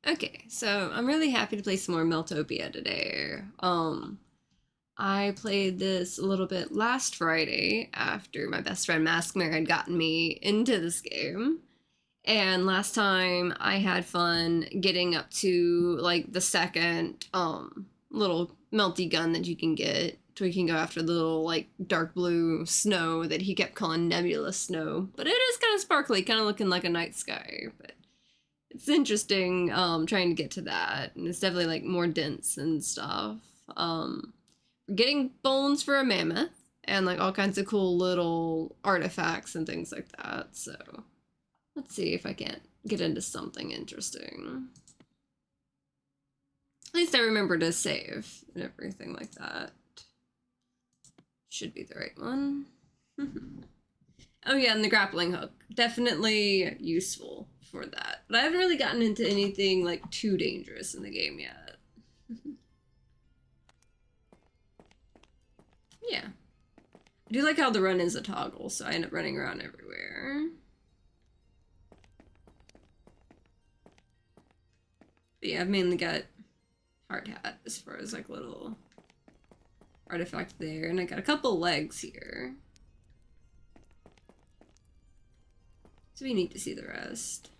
Okay, so I'm really happy to play some more Meltopia today. I played this a little bit last Friday after my best friend Maskmare had gotten me into this game. And last time I had fun getting up to like the second little melty gun that you can get. So we can go after the little like dark blue snow that he kept calling nebulous snow. But it is kind of sparkly, kind of looking like a night sky. But it's interesting trying to get to that, and it's definitely like more dense and stuff. Getting bones for a mammoth and like all kinds of cool little artifacts and things like that. So let's see if I can't get into something interesting. At least I remember to save and everything like that. Should be the right one. Oh yeah, and the grappling hook. Definitely useful for that. But I haven't really gotten into anything like too dangerous in the game yet. Yeah. I do like how the run is a toggle, so I end up running around everywhere. But yeah, I've mainly got hard hat as far as like little artifact there, and I got a couple legs here. So we need to see the rest.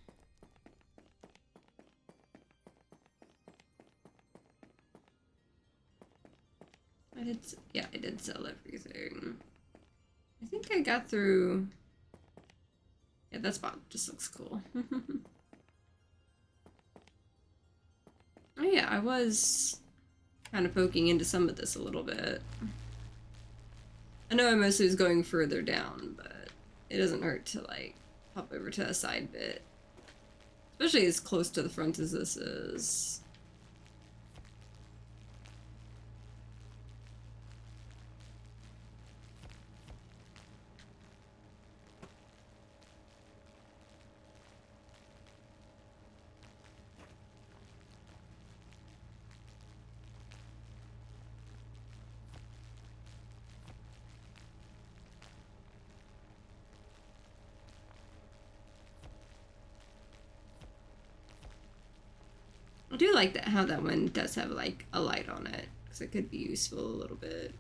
I did sell everything. I think I got through. Yeah, that spot just looks cool. Oh yeah, I was kind of poking into some of this a little bit. I know I mostly was going further down, but it doesn't hurt to like hop over to a side bit. Especially as close to the front as this is. I do like that how that one does have like a light on it, because it could be useful a little bit.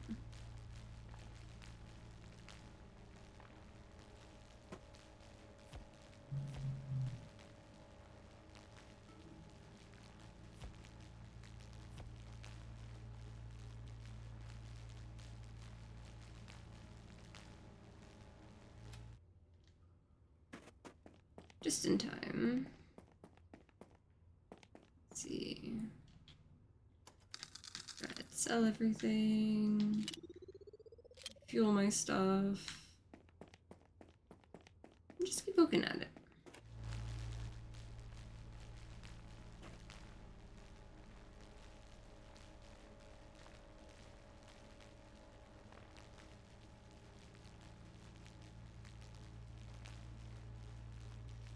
Just in time. Let's see. Try to sell everything. Fuel my stuff. Just keep poking at it.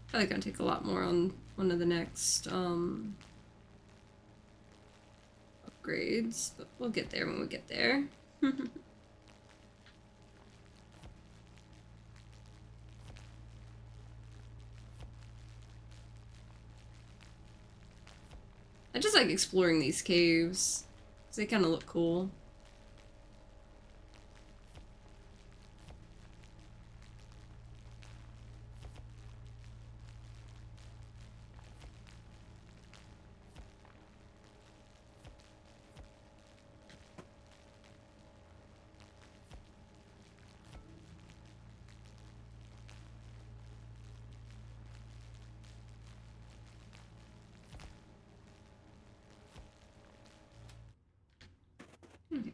Probably gonna take a lot more on one of the next upgrades, but we'll get there when we get there. I just like exploring these caves, because they kind of look cool. Okay.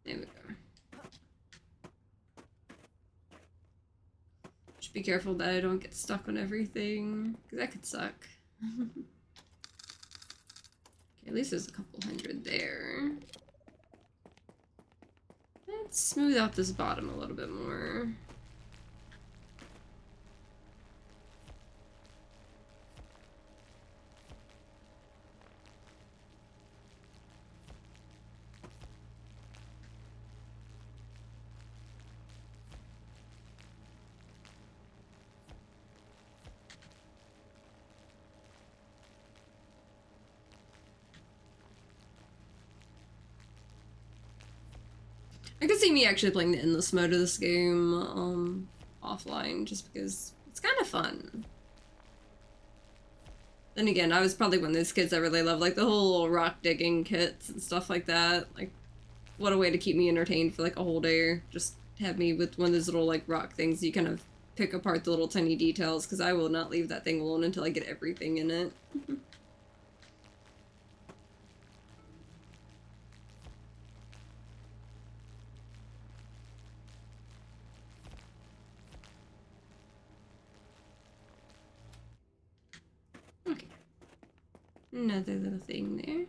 There we go. Just be careful that I don't get stuck on everything, because that could suck. Okay, at least there's a couple hundred there. Let's smooth out this bottom a little bit more. I could see me actually playing the endless mode of this game offline, just because it's kind of fun. Then again, I was probably one of those kids that really loved like the whole rock digging kits and stuff like that. Like, what a way to keep me entertained for like a whole day. Just have me with one of those little like rock things. You kind of pick apart the little tiny details, because I will not leave that thing alone until I get everything in it. Okay. Another little thing there.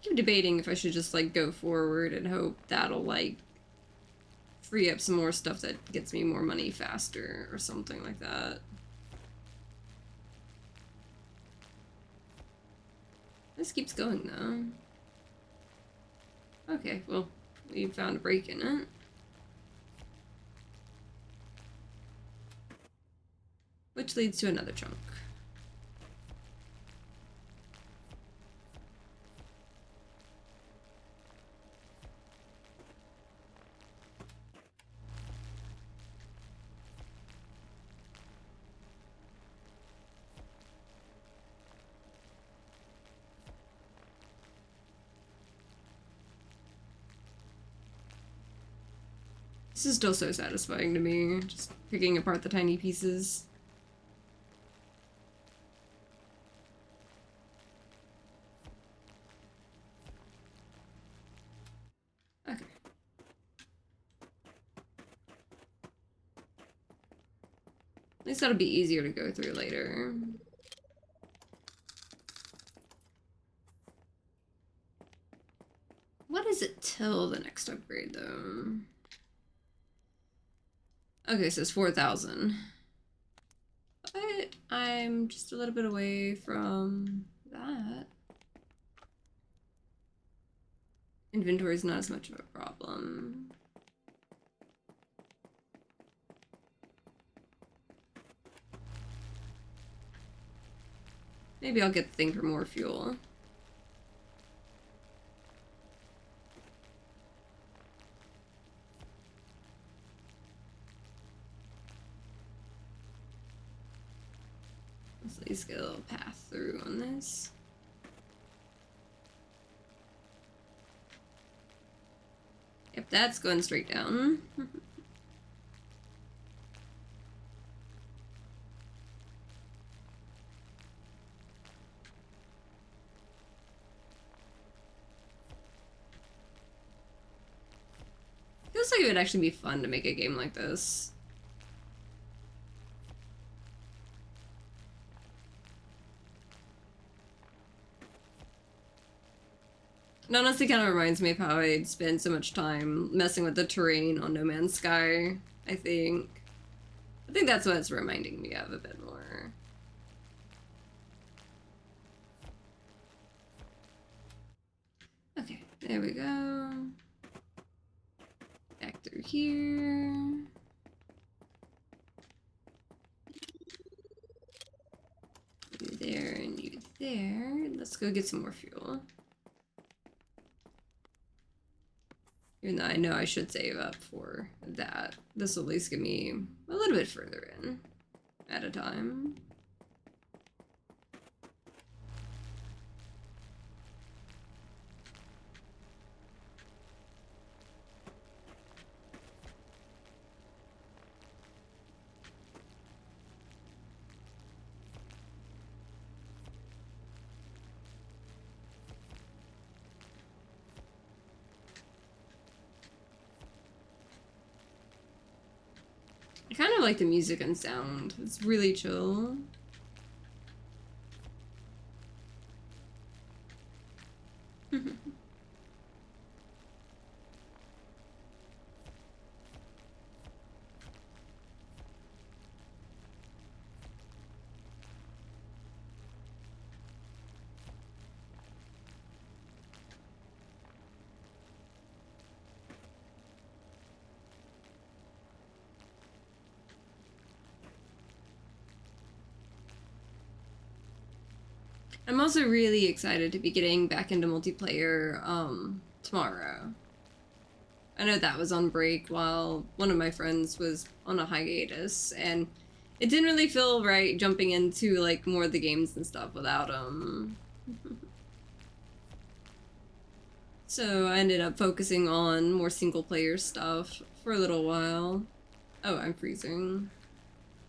Keep debating if I should just like go forward and hope that'll like free up some more stuff that gets me more money faster or something like that. This keeps going though. Okay, well, we found a break in it. Which leads to another chunk. This is still so satisfying to me, just picking apart the tiny pieces. Okay. At least that'll be easier to go through later. What is it till the next upgrade, though? Okay, so it's 4,000. But I'm just a little bit away from that. Inventory is not as much of a problem. Maybe I'll get the thing for more fuel. Let's at least get a little path through on this. Yep, that's going straight down. Feels like it would actually be fun to make a game like this. It honestly kind of reminds me of how I'd spend so much time messing with the terrain on No Man's Sky, I think. I think that's what it's reminding me of a bit more. Okay, there we go. Back through here. You there and you there. Let's go get some more fuel. Even though I know I should save up for that. This will at least get me a little bit further in at a time. I kind of like the music and sound. It's really chill. I'm also really excited to be getting back into multiplayer tomorrow. I know that was on break while one of my friends was on a hiatus, and it didn't really feel right jumping into like more of the games and stuff without him. So I ended up focusing on more single player stuff for a little while. Oh, I'm freezing.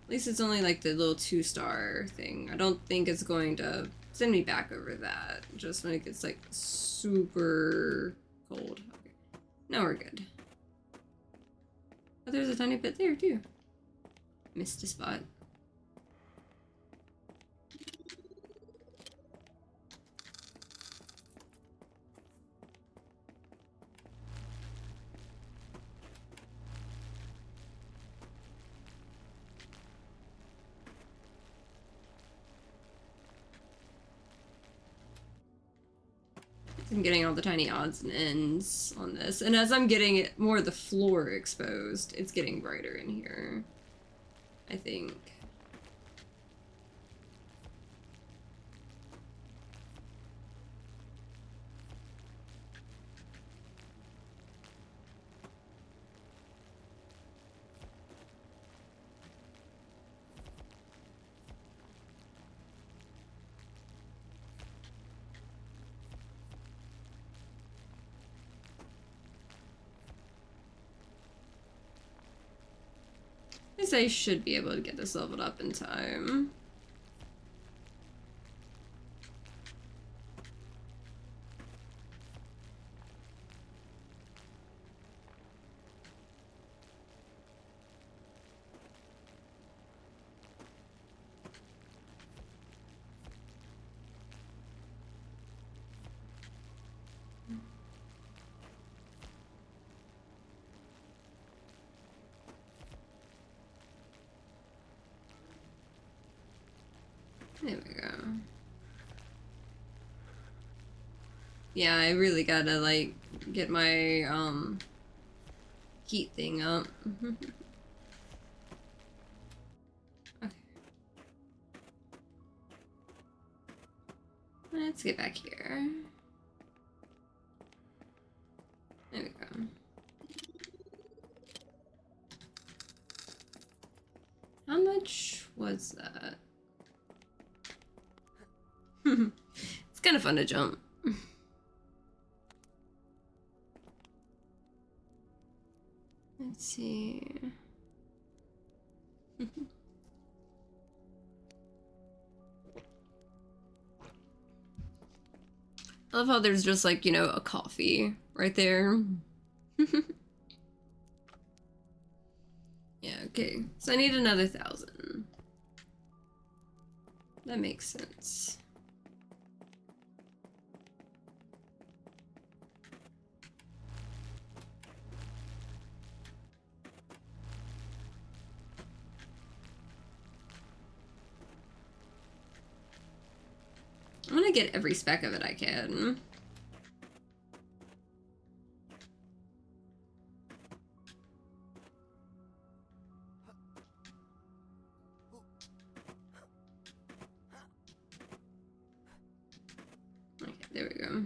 At least it's only like the little 2-star thing. I don't think it's going to send me back over that. Just when it gets like super cold. Okay. Now we're good. Oh, there's a tiny bit there too. Missed a spot. I'm getting all the tiny odds and ends on this. And as I'm getting it more of the floor exposed, it's getting brighter in here, I think. I guess I should be able to get this leveled up in time. There we go. Yeah, I really gotta like get my heat thing up. Okay. Let's get back here. There we go. How much was that? It's kind of fun to jump. Let's see. I love how there's just like, you know, a coffee right there. Yeah, okay. So I need another 1,000. That makes sense. I'm gonna get every speck of it I can. Okay, there we go.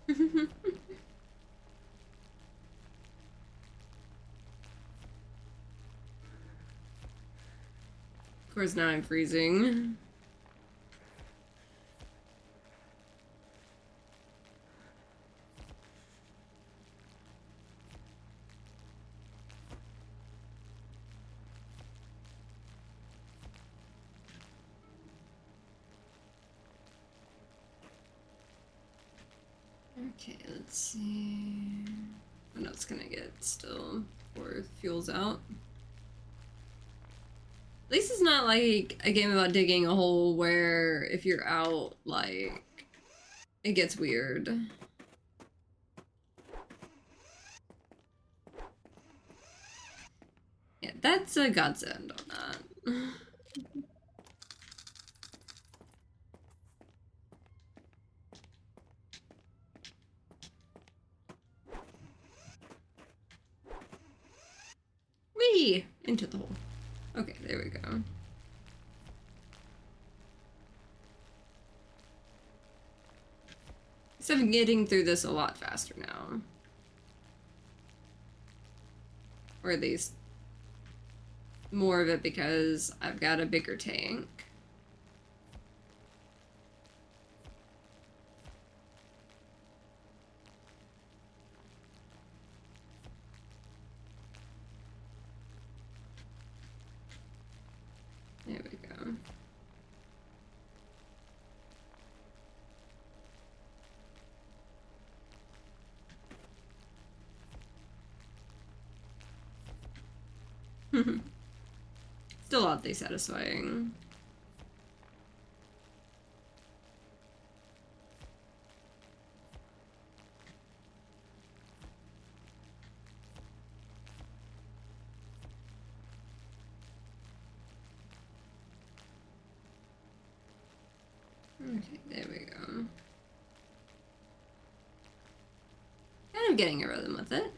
Of course, now I'm freezing. Okay, let's see. I know it's gonna get still before it fuels out. At least it's not like a game about digging a hole where if you're out, like, it gets weird. Yeah, that's a godsend on that. Whee! Into the hole. Okay, there we go. So I'm getting through this a lot faster now. Or at least more of it because I've got a bigger tank. There we go. Still oddly satisfying. Okay, there we go. Kind of getting a rhythm with it.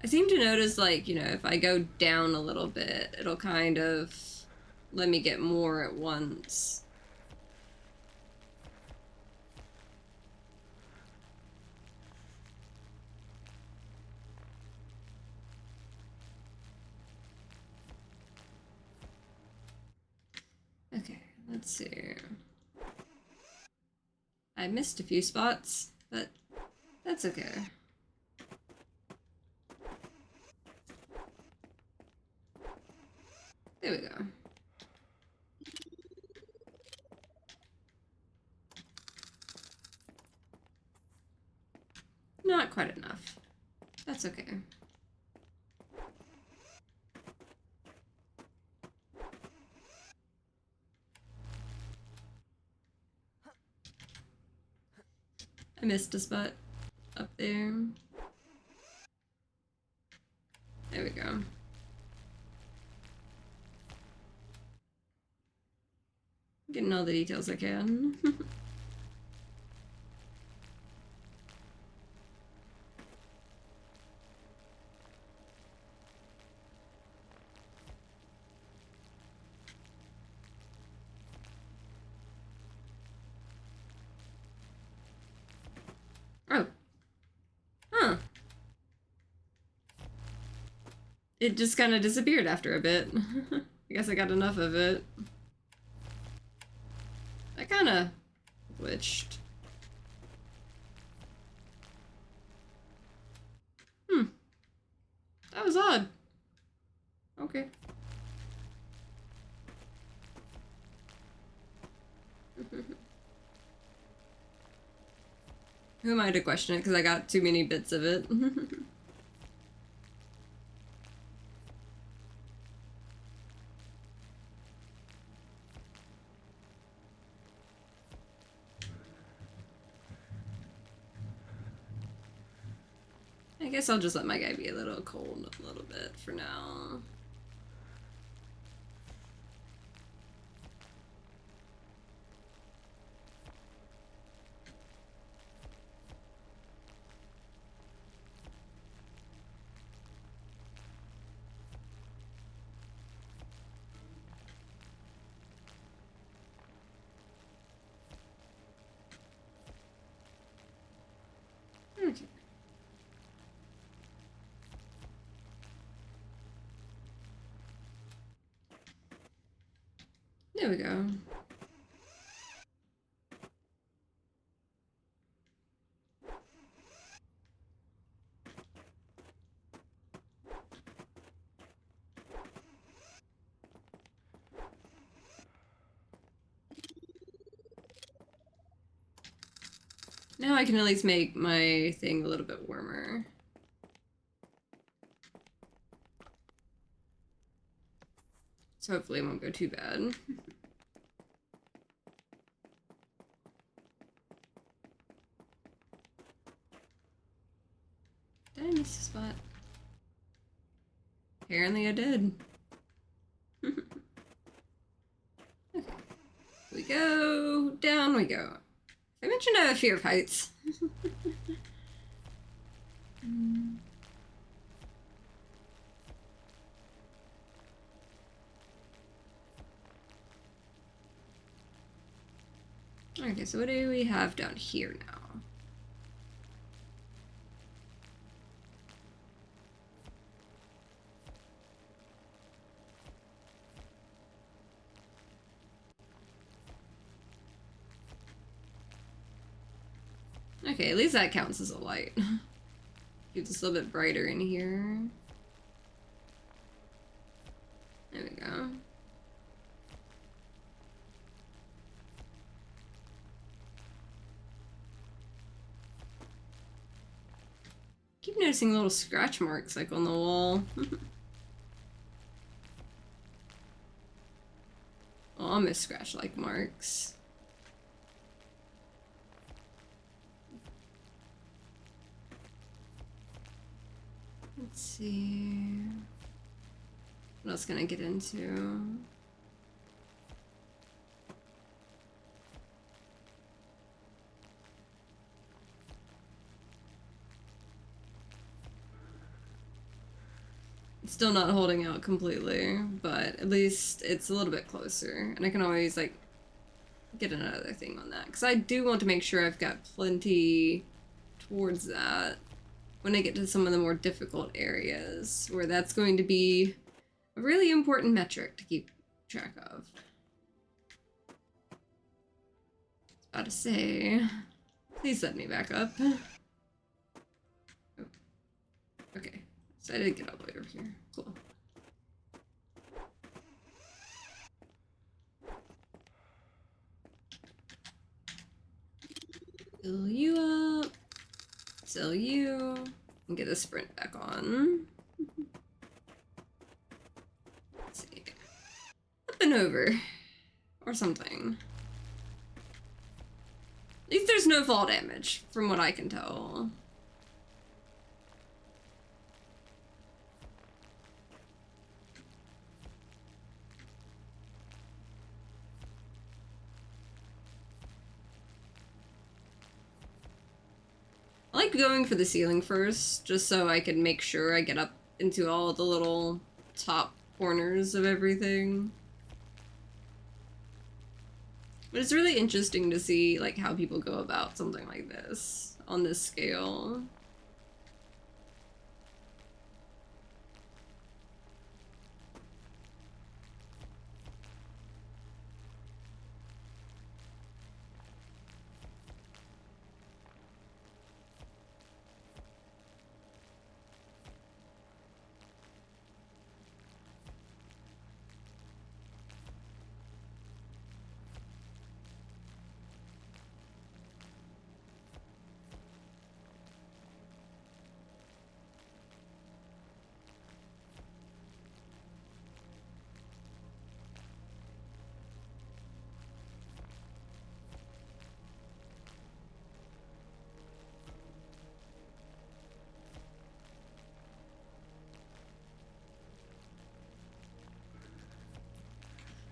I seem to notice, like, you know, if I go down a little bit, it'll kind of let me get more at once. Okay, let's see. I missed a few spots, but that's okay. There we go. Not quite enough. That's okay. I missed a spot up there. There we go. Getting all the details I can. Oh. Huh. It just kind of disappeared after a bit. I guess I got enough of it. I kind of glitched. Hmm. That was odd. Okay. Who am I to question it? Because I got too many bits of it. I guess I'll just let my guy be a little cold a little bit for now. Okay. There we go. Now I can at least make my thing a little bit warmer. So hopefully it won't go too bad. Did I miss a spot? Apparently I did. Okay. We go, down we go. I mentioned I have a fear of heights. Okay, so what do we have down here now? Okay, at least that counts as a light. Keep this a little bit brighter in here. There we go. Keep noticing little scratch marks like on the wall. Oh, I miss scratch like marks. Let's see. What else can I get into? It's still not holding out completely, but at least it's a little bit closer. And I can always, like, get another thing on that. Because I do want to make sure I've got plenty towards that when I get to some of the more difficult areas, where that's going to be a really important metric to keep track of. I was about to say, please let me back up. Oh. Okay, so I did get all the way over here. Cool. Fill you up. Sell you. And get a sprint back on. Let's see. Up and over. Or something. At least there's no fall damage, from what I can tell. I like going for the ceiling first, just so I can make sure I get up into all the little top corners of everything. But it's really interesting to see, like, how people go about something like this on this scale.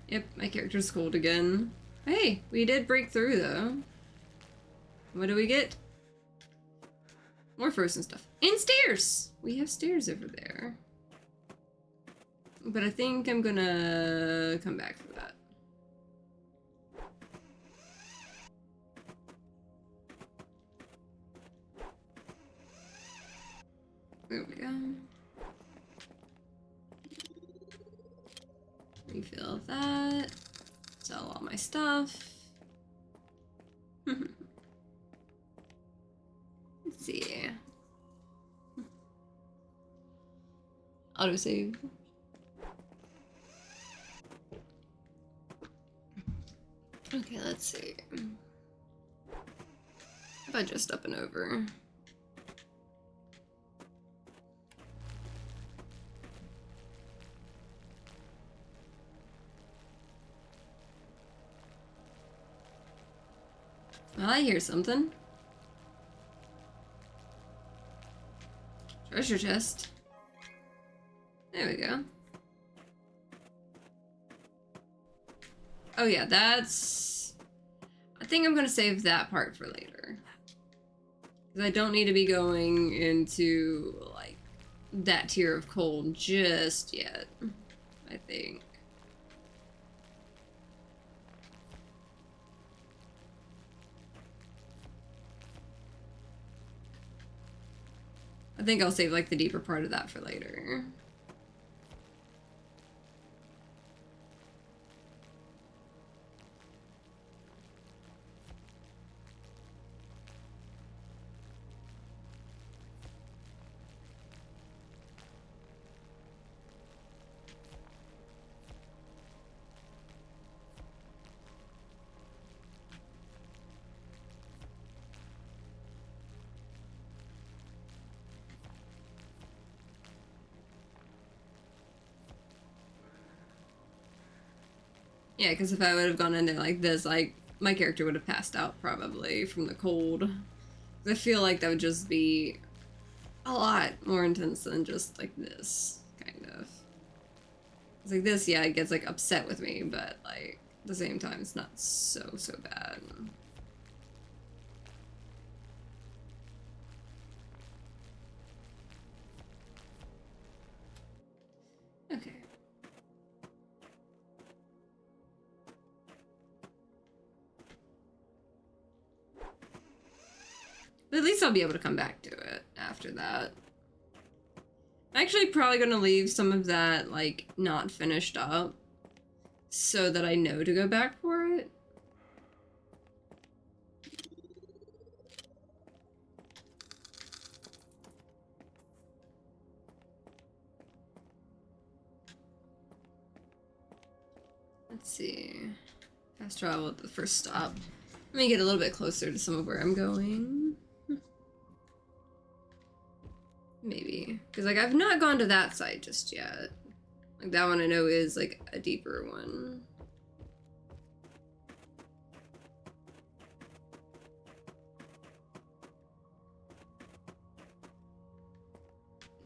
Yep, my character's cold again. Hey, we did break through though. What do we get? More frozen stuff. And stairs! We have stairs over there. But I think I'm gonna come back for that. There we go. Refill that. Sell all my stuff. Let's see. Autosave. Okay, let's see. How about just up and over? Well, I hear something. Treasure chest. There we go. Oh yeah, that's... I think I'm gonna save that part for later. Because I don't need to be going into, like, that tier of coal just yet, I think. I think I'll save, like, the deeper part of that for later. Yeah, because if I would have gone in there like this, like, my character would have passed out probably from the cold. I feel like that would just be a lot more intense than just like this, kind of. It's like this, yeah, it gets like upset with me, but like at the same time, it's not so bad. Okay. But at least I'll be able to come back to it after that. I'm actually probably gonna leave some of that, like, not finished up so that I know to go back for it. Let's see. Fast travel at the first stop. Let me get a little bit closer to some of where I'm going. Maybe. Because, like, I've not gone to that side just yet. Like, that one I know is, like, a deeper one.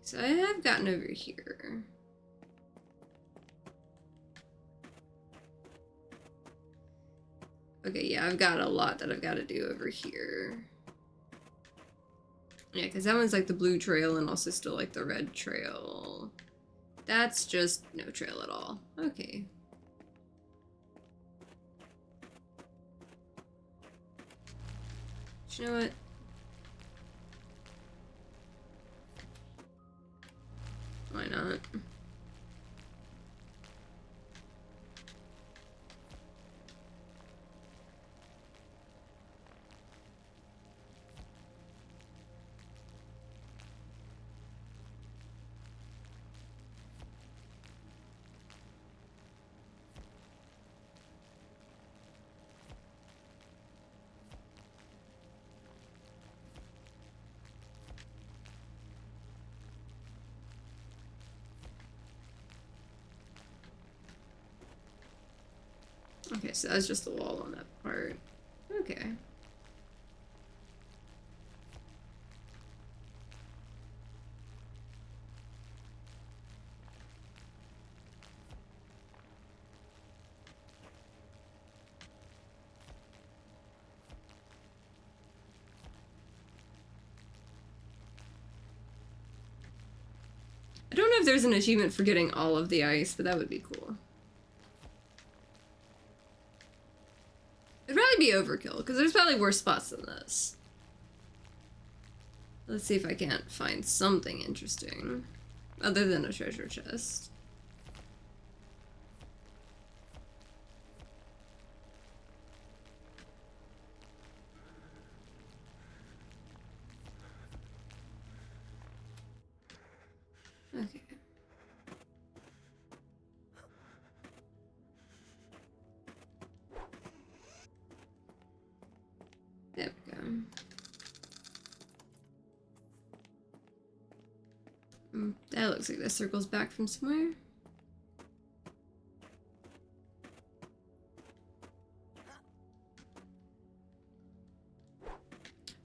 So I have gotten over here. Okay, yeah, I've got a lot that I've got to do over here. Yeah, because that one's like the blue trail and also still like the red trail. That's just no trail at all. Okay. You know what? Why not? Okay, so that's just the wall on that part. Okay. I don't know if there's an achievement for getting all of the ice, but that would be cool. It'd probably be overkill, because there's probably worse spots than this. Let's see if I can't find something interesting, other than a treasure chest. Okay. There we go. That looks like that circles back from somewhere.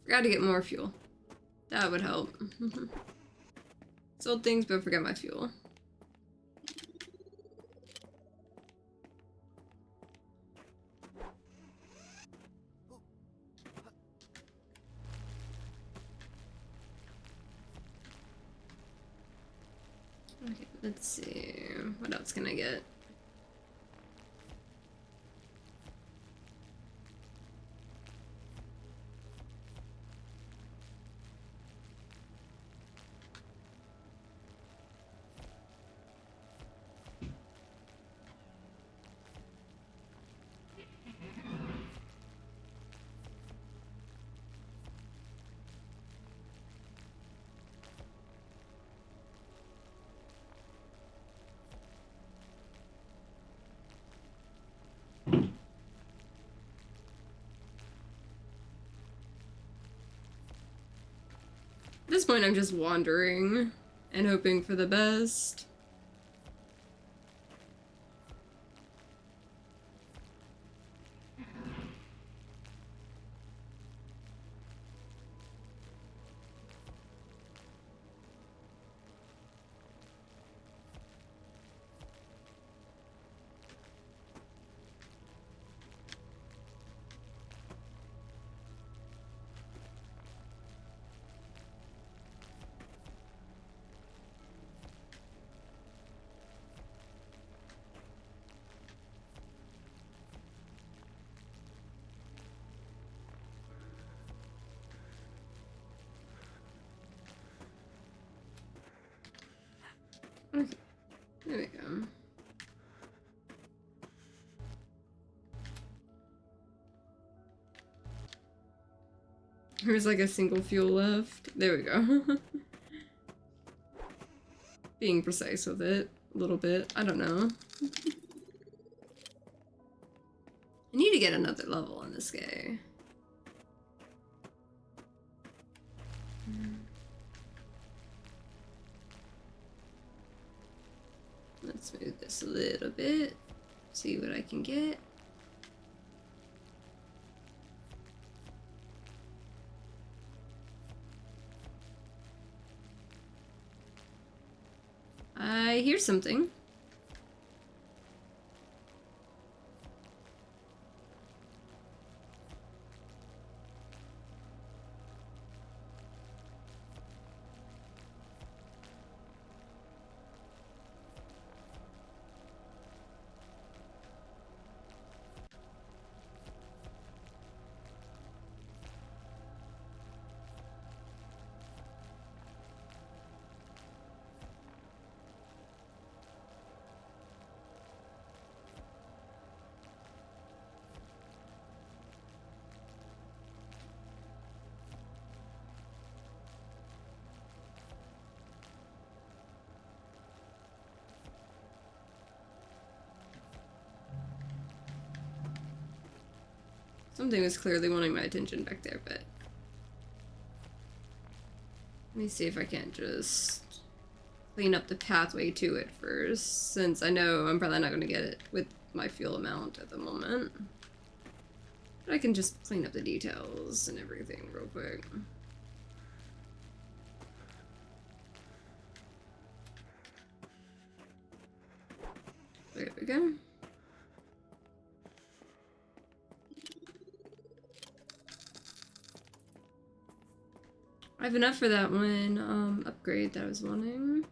Forgot to get more fuel. That would help. Sold things, but forgot my fuel. Okay, let's see. What else can I get? At this point, I'm just wandering and hoping for the best. Okay, there we go. There's like a single fuel left. There we go. Being precise with it a little bit. I don't know. I need to get another level in this game. Let's move this a little bit. See what I can get. I hear something. Something was clearly wanting my attention back there, but... Let me see if I can't just clean up the pathway to it first, since I know I'm probably not going to get it with my fuel amount at the moment. But I can just clean up the details and everything real quick. There we go. I have enough for that one upgrade that I was wanting.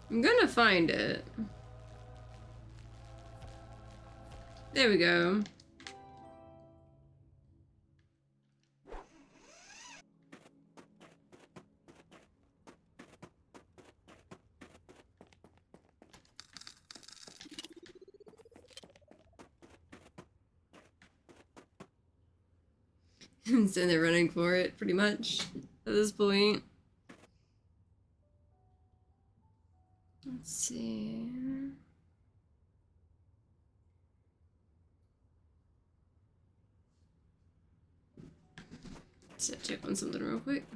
I'm gonna find it. There we go. I'm sitting there running for it, pretty much, at this point. Let's see. Let's check on something real quick.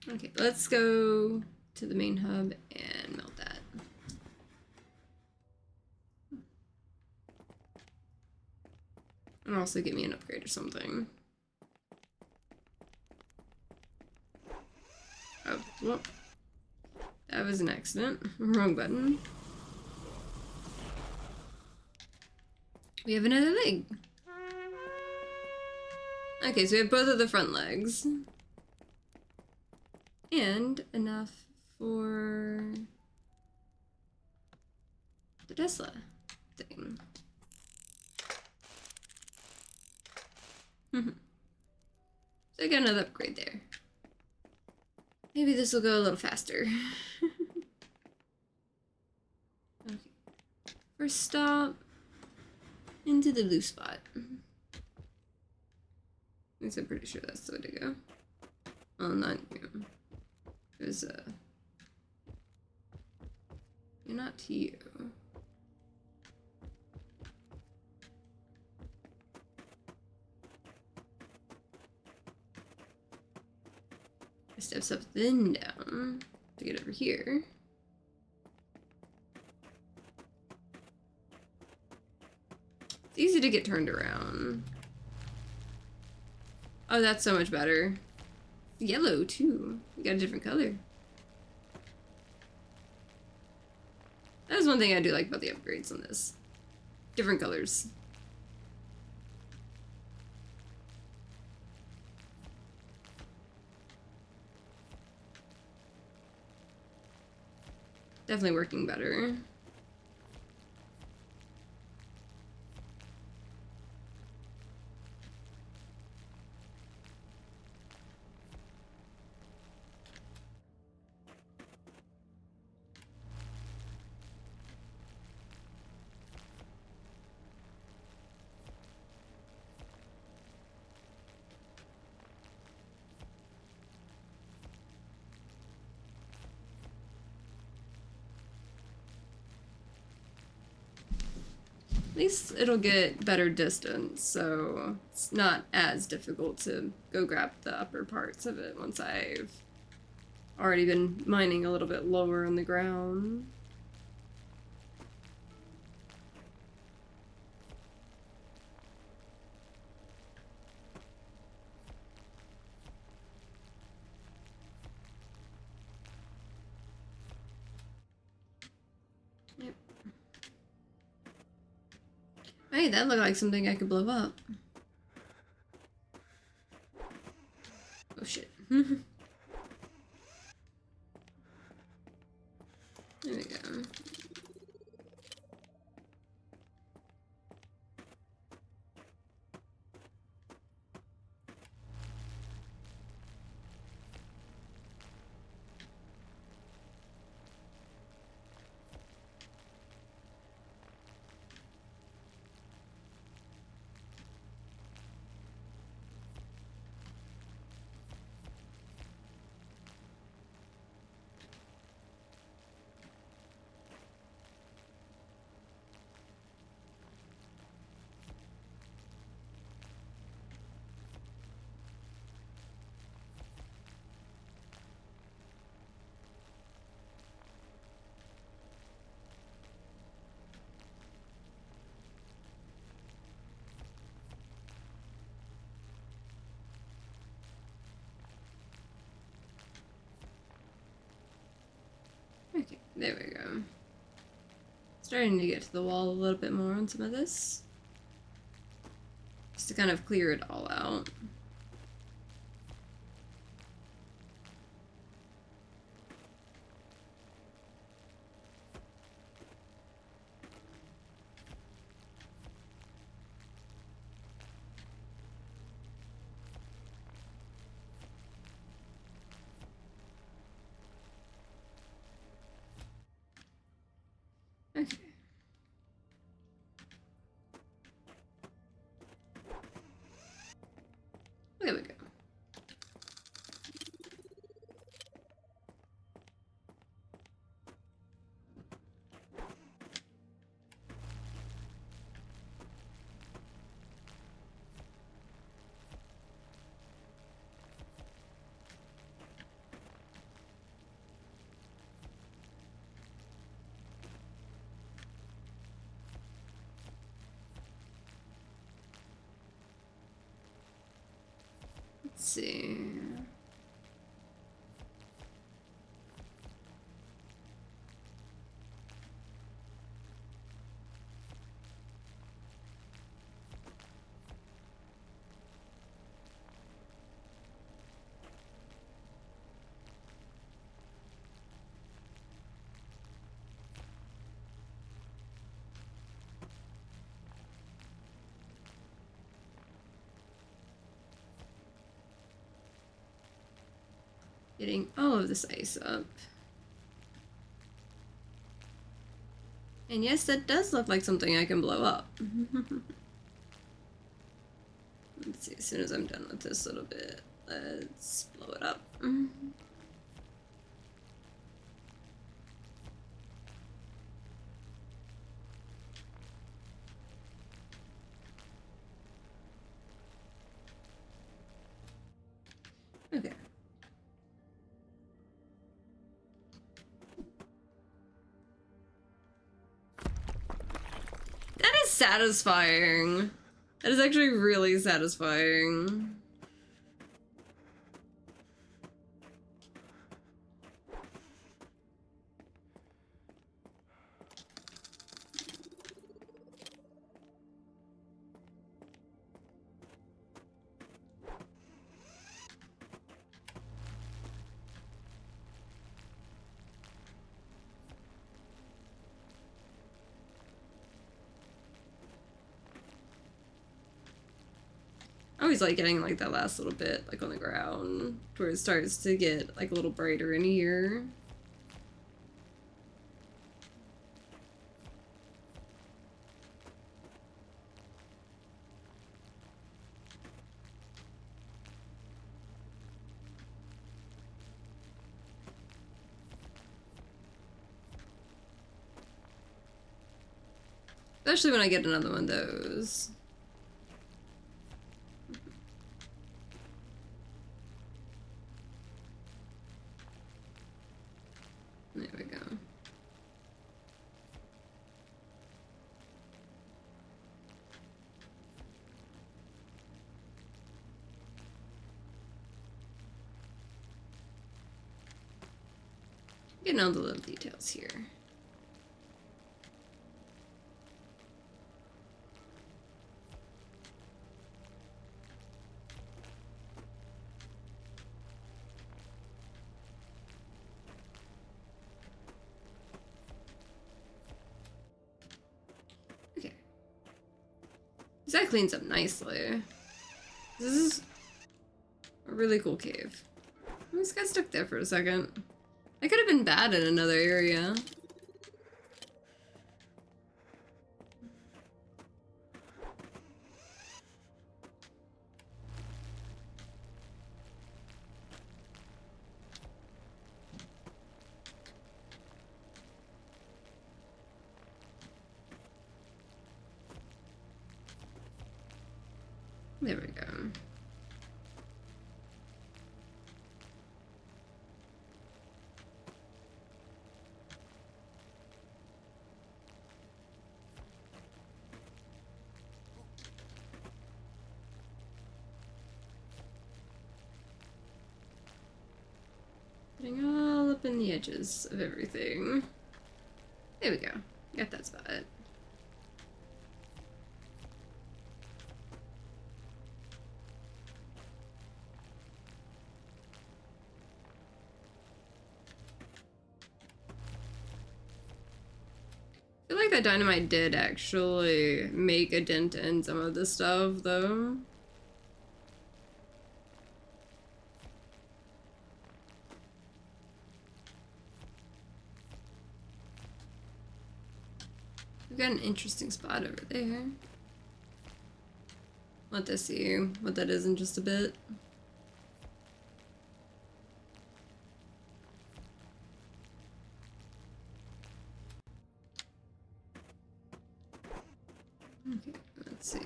Okay, let's go to the main hub and melt that. And also get me an upgrade or something. Oh, well. That was an accident. Wrong button. We have another leg. Okay, so we have both of the front legs. And enough for the Tesla thing. So I got another upgrade there. Maybe this will go a little faster. Okay. First stop, into the blue spot. At least I'm pretty sure that's the way to go. Oh, not you. There's you're not you. Steps up, then down to get over here. It's easy to get turned around. Oh, that's so much better. Yellow, too. We got a different color. That is one thing I do like about the upgrades on this. Different colors. Definitely working better. At least it'll get better distance, so it's not as difficult to go grab the upper parts of it once I've already been mining a little bit lower on the ground. Yep. Hey, that looked like something I could blow up. Oh shit. There we go. Okay, there we go. Starting to get to the wall a little bit more on some of this. Just to kind of clear it all out. Okay. see. Getting all of this ice up. And yes, that does look like something I can blow up. Let's see, as soon as I'm done with this little bit, let's blow it up. Okay. That is satisfying. That is actually really satisfying. I always like getting like that last little bit like on the ground where it starts to get like a little brighter in here. Especially when I get another one of those. There we go. Getting all the little details here. Okay. That cleans up nicely. This is a really cool cave. This got stuck there for a second. I could have been bad in another area. There we go. Getting all up in the edges of everything. There we go. Got that spot. I feel like that dynamite did actually make a dent in some of this stuff, though. We've got an interesting spot over there. Want to see what that is in just a bit. Okay, let's see.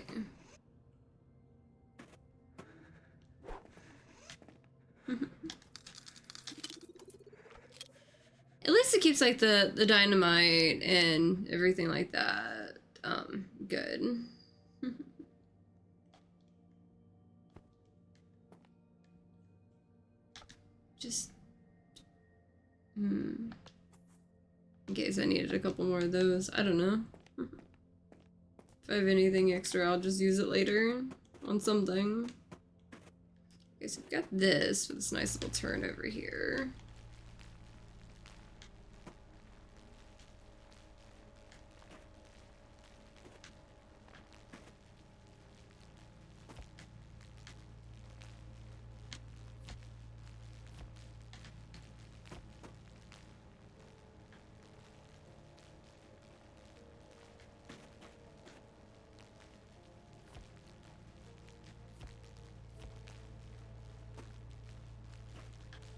At least it keeps like the dynamite and everything like that good. Just... in case I needed a couple more of those. I don't know. If I have anything extra, I'll just use it later on something. Okay, so we've got this with this nice little turn over here.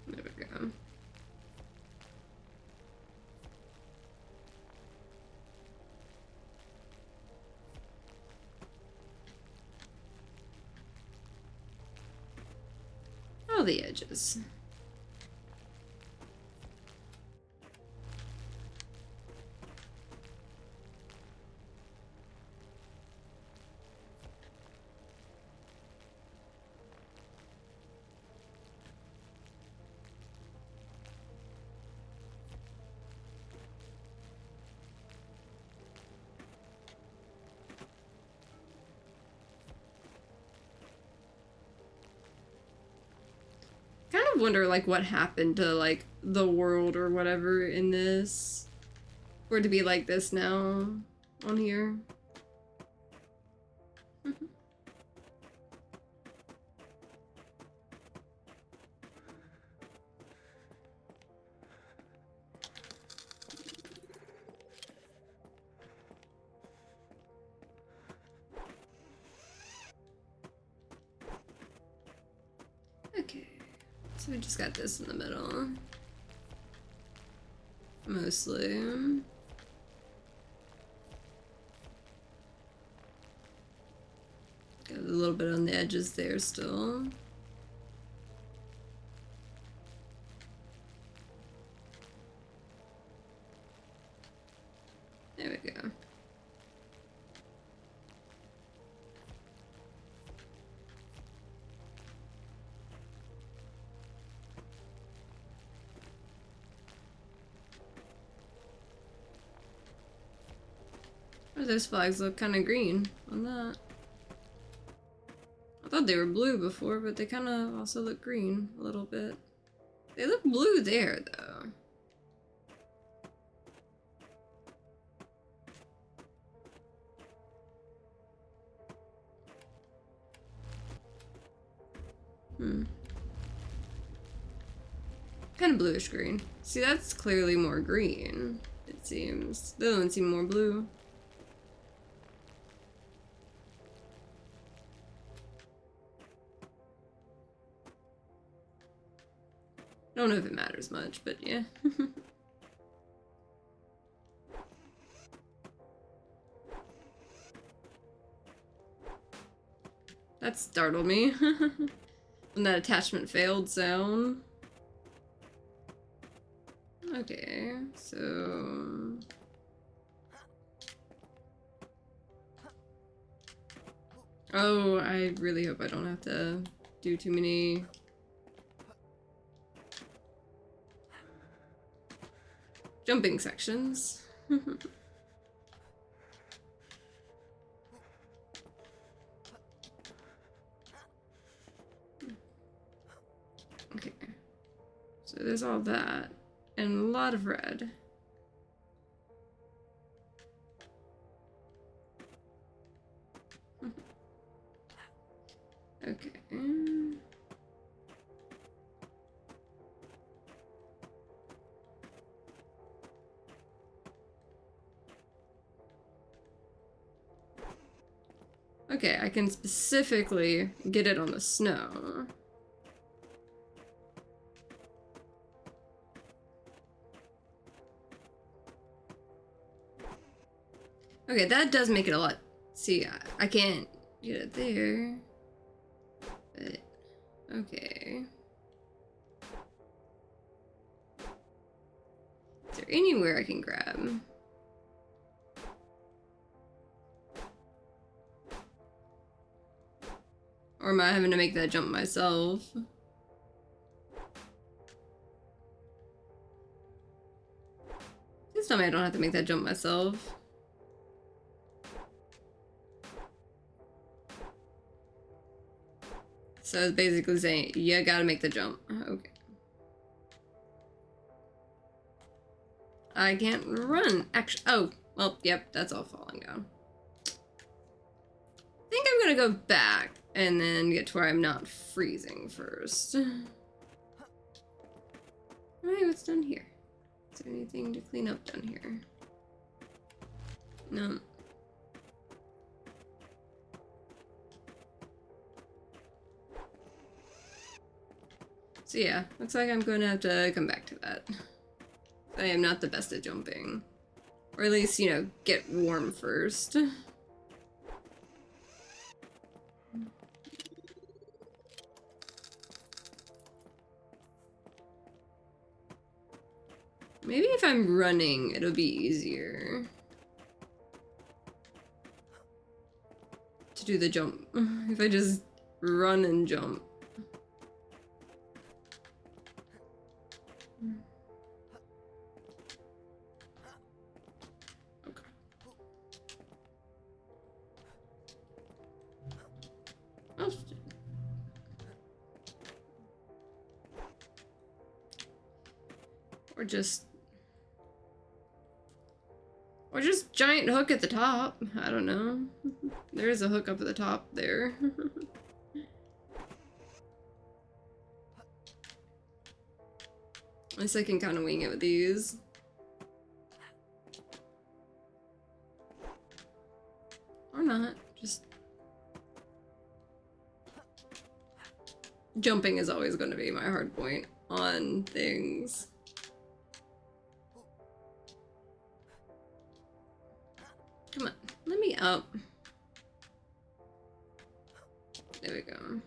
There we go. All the edges. Kind of wonder like what happened to like the world or whatever in this for it to be like this now on here. Okay, so we just got this in the middle. Mostly. Got a little bit on the edges there still. There we go. Oh, those flags look kind of green on that. I thought they were blue before, but they kind of also look green a little bit. They look blue there, though. Kind of bluish green. See, that's clearly more green, it seems. The other one seemed more blue. I don't know if it matters much, but yeah. That startled me. When that attachment failed sound. Okay, so... Oh, I really hope I don't have to do too many... jumping sections. Okay, so there's all that, and a lot of red. Okay. Okay, I can specifically get it on the snow. Okay, that does make it a lot. See, I can't get it there. But, okay. Is there anywhere I can grab? Or am I having to make that jump myself? Please tell me I don't have to make that jump myself. So it's basically saying, you gotta make the jump. Okay. I can't run. Actually, oh, well, yep, that's all falling down. I think I'm gonna go back and then get to where I'm not freezing first. Alright, what's down here? Is there anything to clean up down here? No. So yeah, looks like I'm going to have to come back to that. I am not the best at jumping. Or at least, you know, get warm first. Maybe if I'm running, it'll be easier to do the jump. If I just run and jump. Okay. Oh. Or just giant hook at the top. I don't know. There is a hook up at the top there. At least I can kind of wing it with these. Or not. Just... Jumping is always going to be my hard point on things. Come on, let me up. There we go.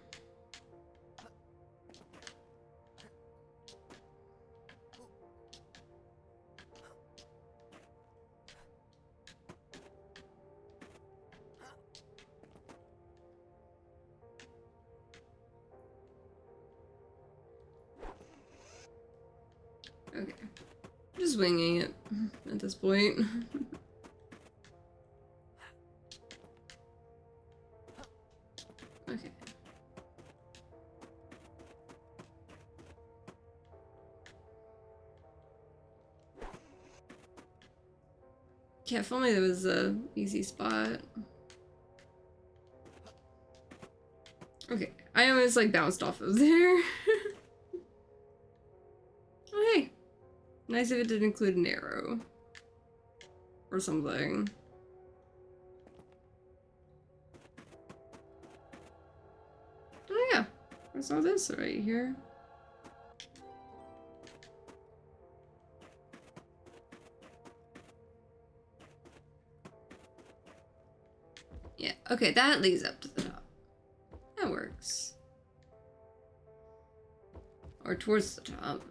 Okay, just winging it at this point. Okay. Yeah, if only there was a easy spot. Okay, I almost like bounced off of there. Oh hey, nice if it did include an arrow or something. Oh yeah, I saw this right here. Yeah, okay, that leads up to the top. That works. Or towards the top.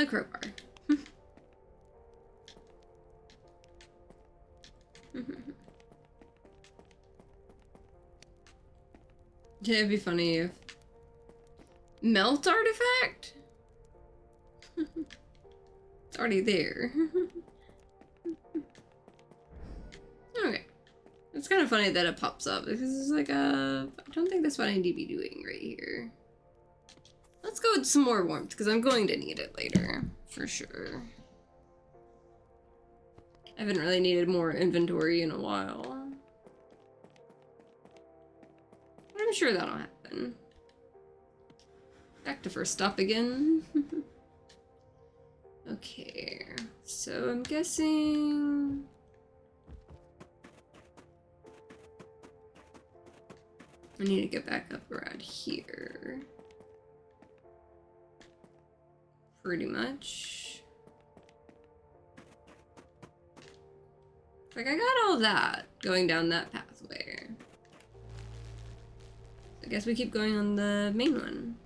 Crowbar. It'd be funny if... Melt artifact? It's already there. Okay. It's kind of funny that it pops up because it's like, I don't think that's what I need to be doing right here. Let's go with some more warmth because I'm going to need it later, for sure. I haven't really needed more inventory in a while. I'm sure that'll happen. Back to first stop again. Okay, so I'm guessing... I need to get back up around here. Pretty much. Like, I got all that going down that pathway. I guess we keep going on the main one.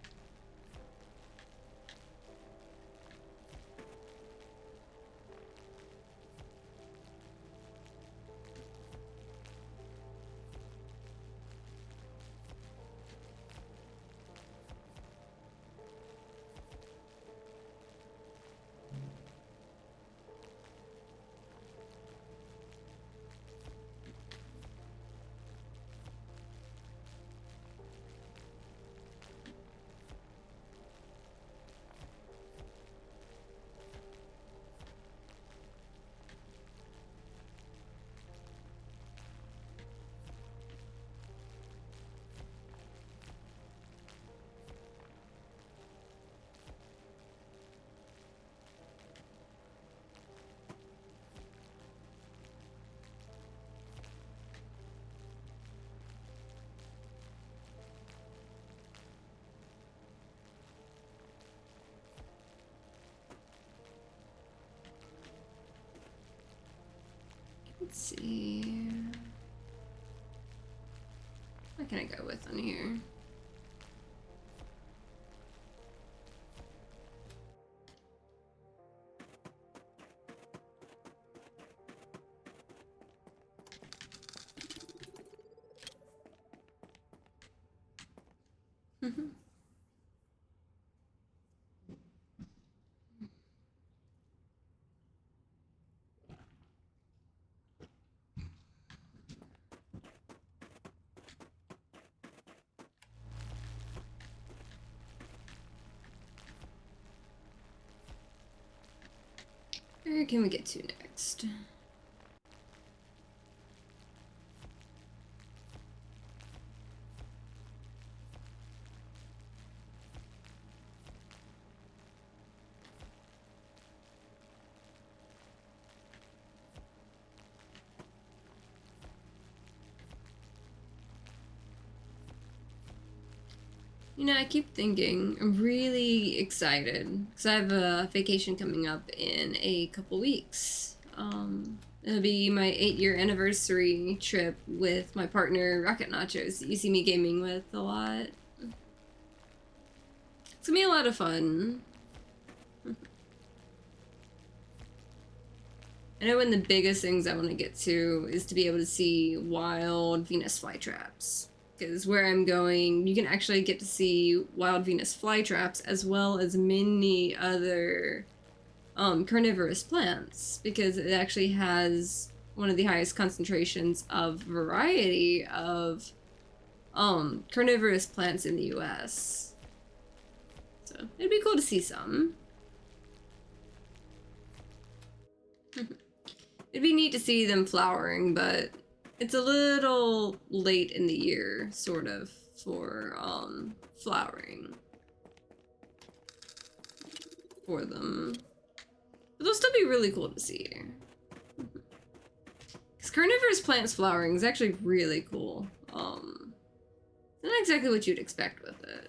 Let's see. What can I go with on here? Where can we get to next? You know, I keep thinking, I'm really excited because I have a vacation coming up in a couple weeks. It'll be my 8-year anniversary trip with my partner, Rocket Nachos, that you see me gaming with a lot. It's gonna be a lot of fun. I know one of the biggest things I want to get to is to be able to see wild Venus flytraps. Because where I'm going, you can actually get to see wild Venus flytraps as well as many other carnivorous plants, because it actually has one of the highest concentrations of variety of carnivorous plants in the US. So it'd be cool to see some. It'd be neat to see them flowering, but it's a little late in the year, sort of, for flowering for them. But they'll still be really cool to see. Because carnivorous plants flowering is actually really cool. Not exactly what you'd expect with it.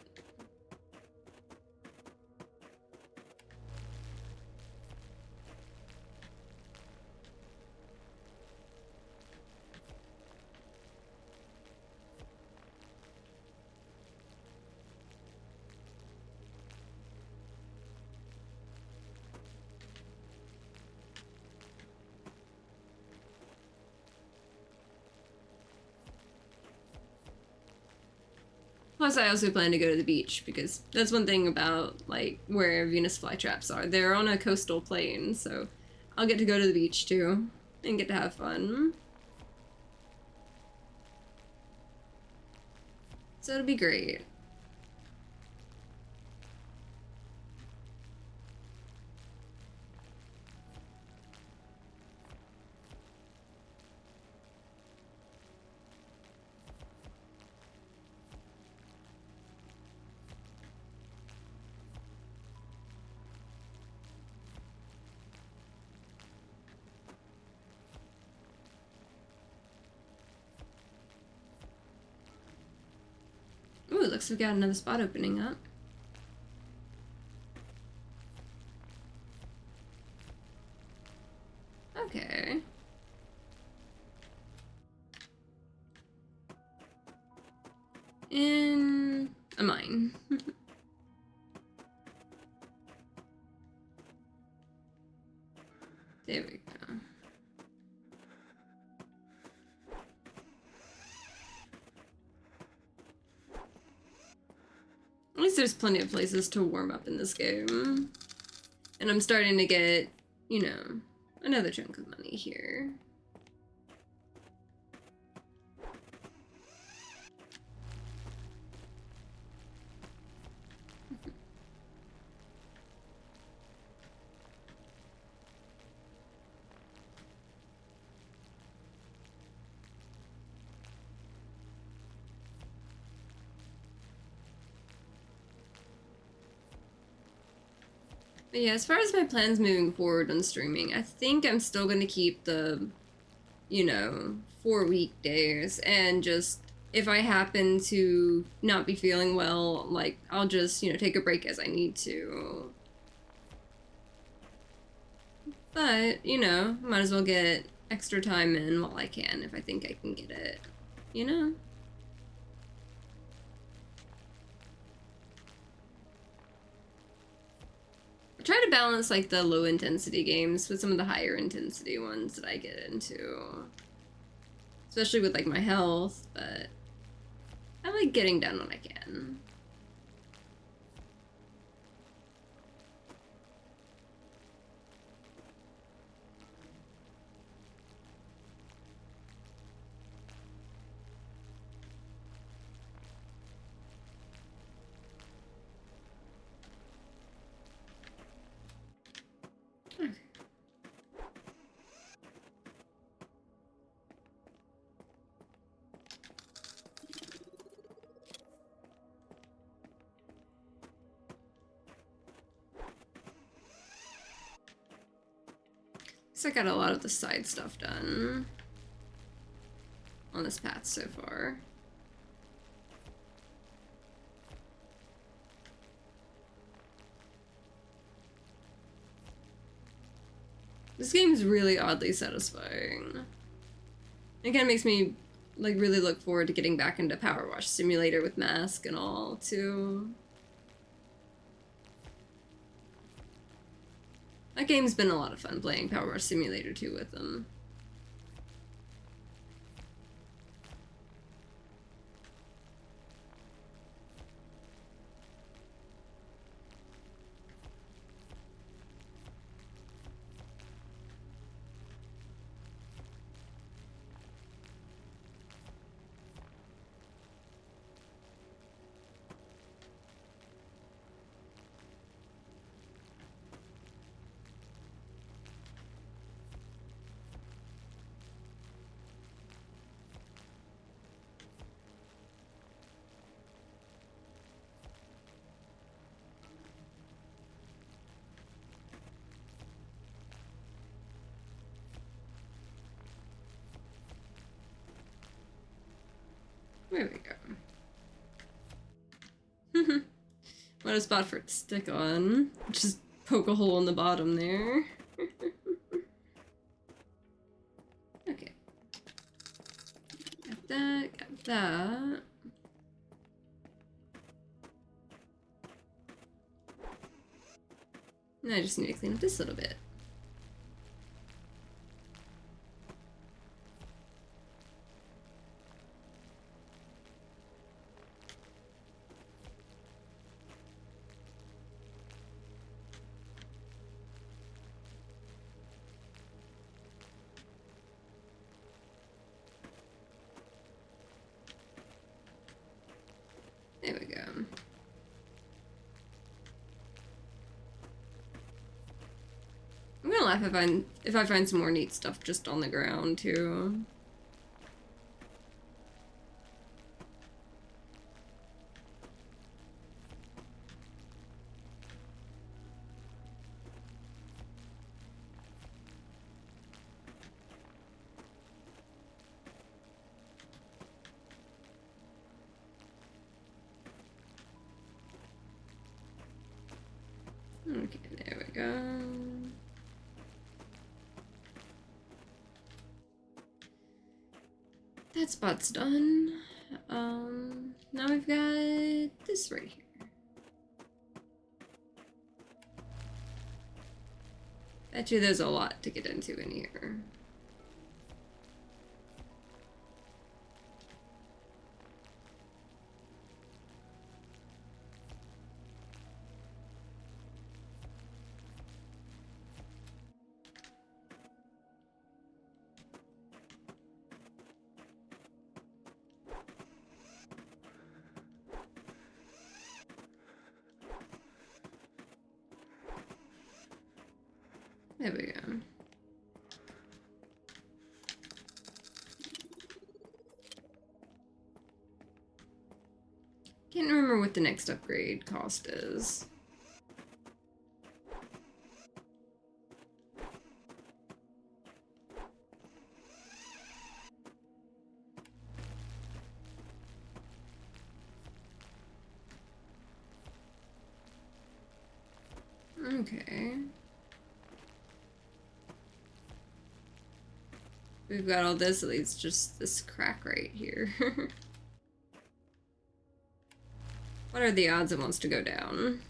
Plus, I also plan to go to the beach, because that's one thing about, like, where Venus flytraps are. They're on a coastal plain, so I'll get to go to the beach, too, and get to have fun. So it'll be great. Ooh, it looks like we got another spot opening up. Okay. In a mine. There we go. At least there's plenty of places to warm up in this game. And I'm starting to get, you know, another chunk of money here. But yeah, as far as my plans moving forward on streaming, I think I'm still going to keep the, you know, 4 weekdays, and just, if I happen to not be feeling well, like, I'll just, you know, take a break as I need to. But, you know, might as well get extra time in while I can if I think I can get it, you know? I try to balance like the low intensity games with some of the higher intensity ones that I get into. Especially with like my health, but I like getting done when I can. I got a lot of the side stuff done on this path so far. This game is really oddly satisfying. It kind of makes me like really look forward to getting back into Power Wash Simulator with Mask and all too. That game's been a lot of fun playing Power Wash Simulator 2 with them. There we go. What a spot for it to stick on. Just poke a hole in the bottom there. Okay. Got that, got that. Now I just need to clean up this a little bit. There we go. I'm gonna laugh if I find some more neat stuff just on the ground too. Okay, there we go. That spot's done. Now we've got this right here. Bet you there's a lot to get into in here. There we go. Can't remember what the next upgrade cost is. Okay. We've got all this, at least just this crack right here. What are the odds it wants to go down?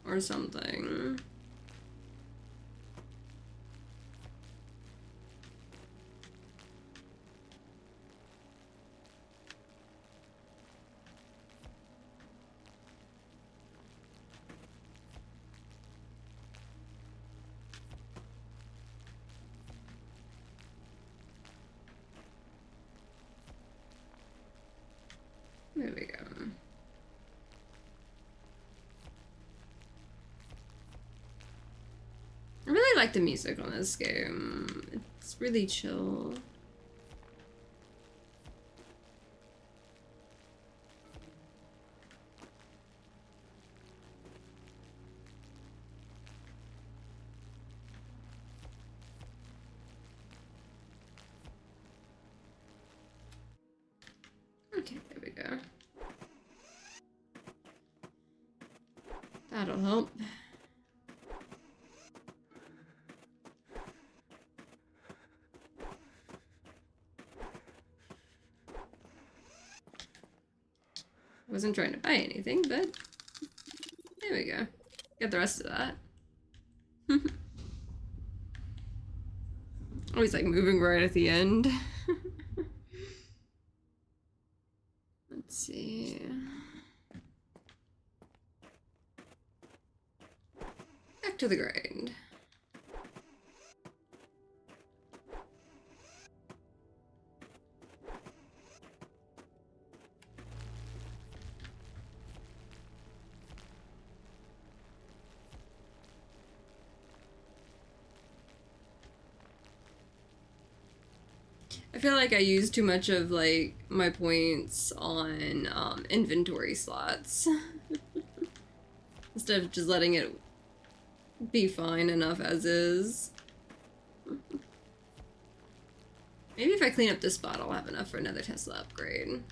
Or something. There we go. I really like the music on this game. It's really chill. Okay, there we go. That'll help. Wasn't trying to buy anything, but there we go. Get the rest of that. Always like moving right at the end. Let's see. Back to the grind. I feel like I use too much of like my points on inventory slots instead of just letting it be fine enough as is. Maybe if I clean up this spot, I'll have enough for another Tesla upgrade.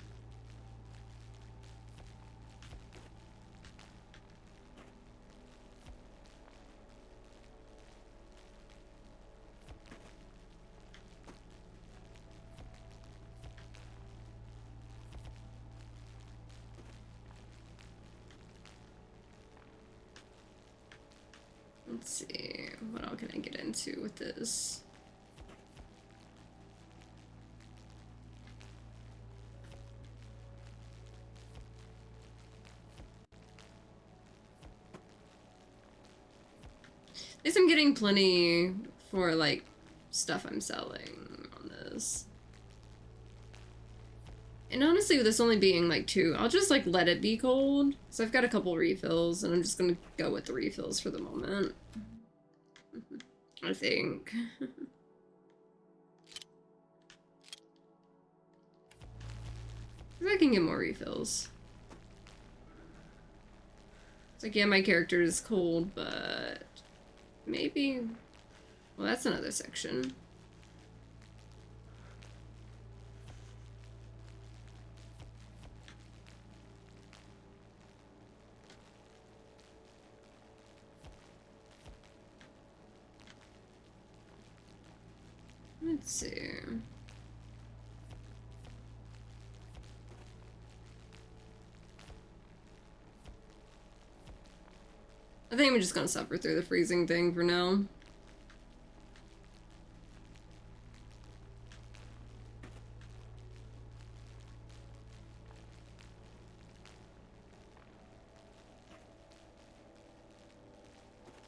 Let's see, what all can I get into with this? At least I'm getting plenty for like stuff I'm selling on this. And honestly, with this only being like 2, I'll just like let it be cold. So I've got a couple refills and I'm just gonna go with the refills for the moment. I think. I can get more refills. It's like, yeah, my character is cold, but maybe. Well, that's another section. Let's see. I think I'm just gonna suffer through the freezing thing for now.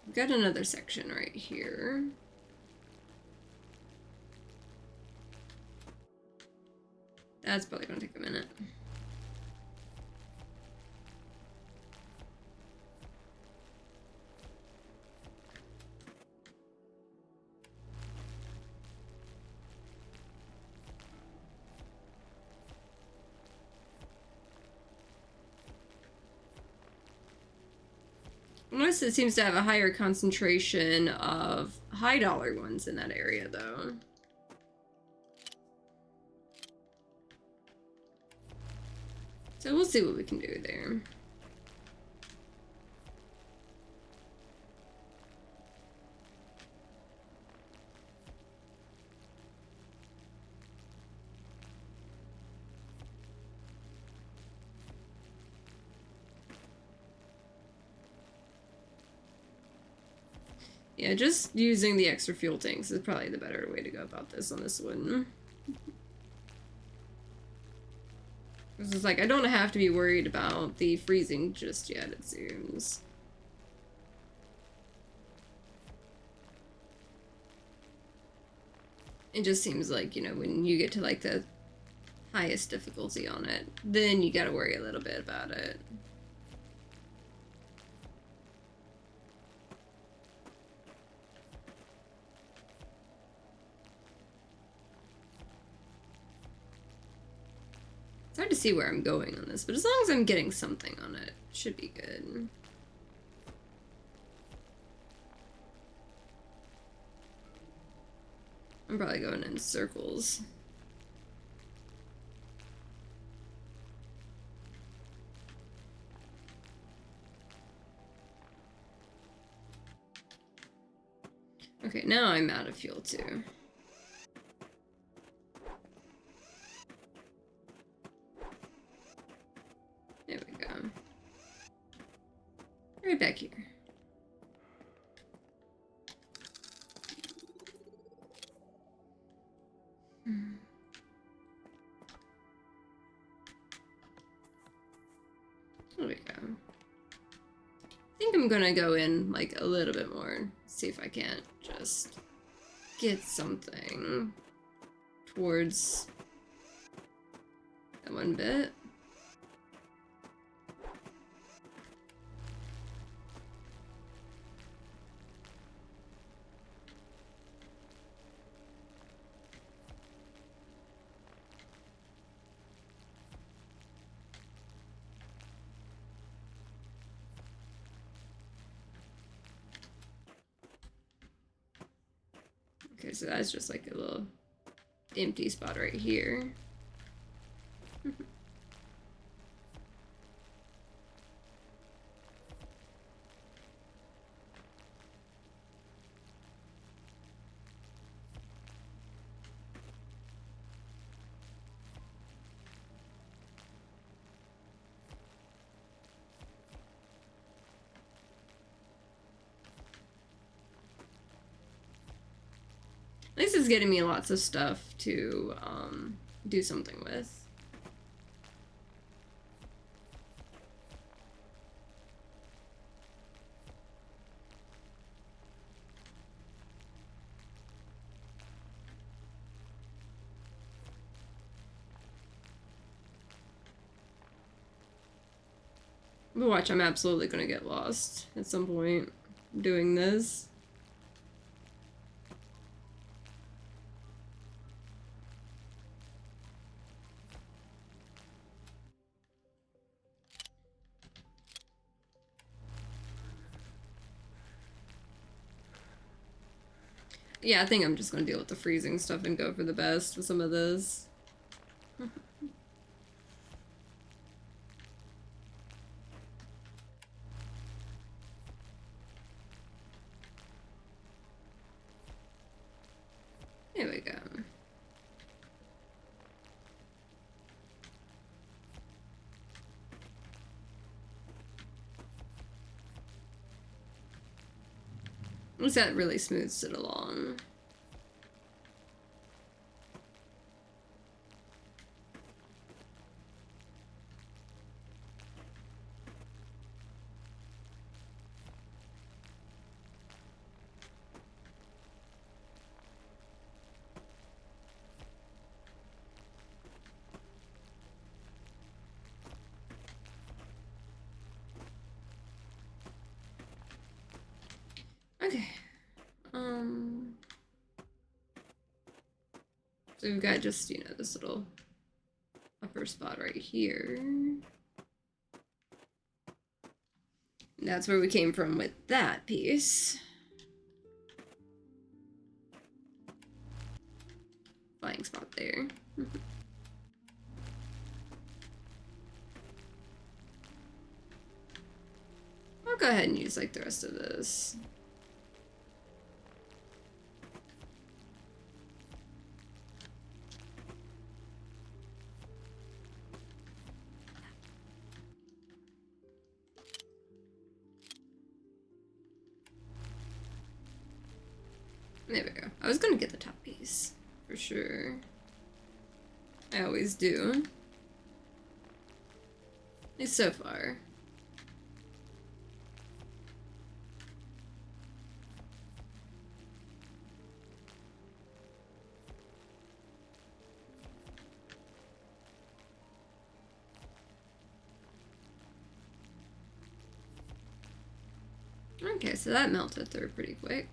We've got another section right here. That's probably gonna take a minute. Unless it seems to have a higher concentration of high dollar ones in that area, though. So we'll see what we can do there. Yeah, just using the extra fuel tanks is probably the better way to go about this on this one. This is like, I don't have to be worried about the freezing just yet, it seems. It just seems like, you know, when you get to like the highest difficulty on it, then you gotta worry a little bit about it. It's hard to see where I'm going on this, but as long as I'm getting something on it, it should be good. I'm probably going in circles. Okay, now I'm out of fuel too. There we go. Right back here. There we go. I think I'm gonna go in like a little bit more. See if I can't just get something towards that one bit. Okay, so that's just like a little empty spot right here. At least it's getting me lots of stuff to do something with. But watch, I'm absolutely gonna get lost at some point doing this. Yeah, I think I'm just gonna deal with the freezing stuff and go for the best with some of this. There we go. At least that really smooths it along. Okay. So we've got just, you know, this little upper spot right here. And that's where we came from with that piece. Flying spot there. I'll go ahead and use like the rest of this. There we go. I was gonna get the top piece, for sure. I always do. At least so far. Okay, so that melted through pretty quick.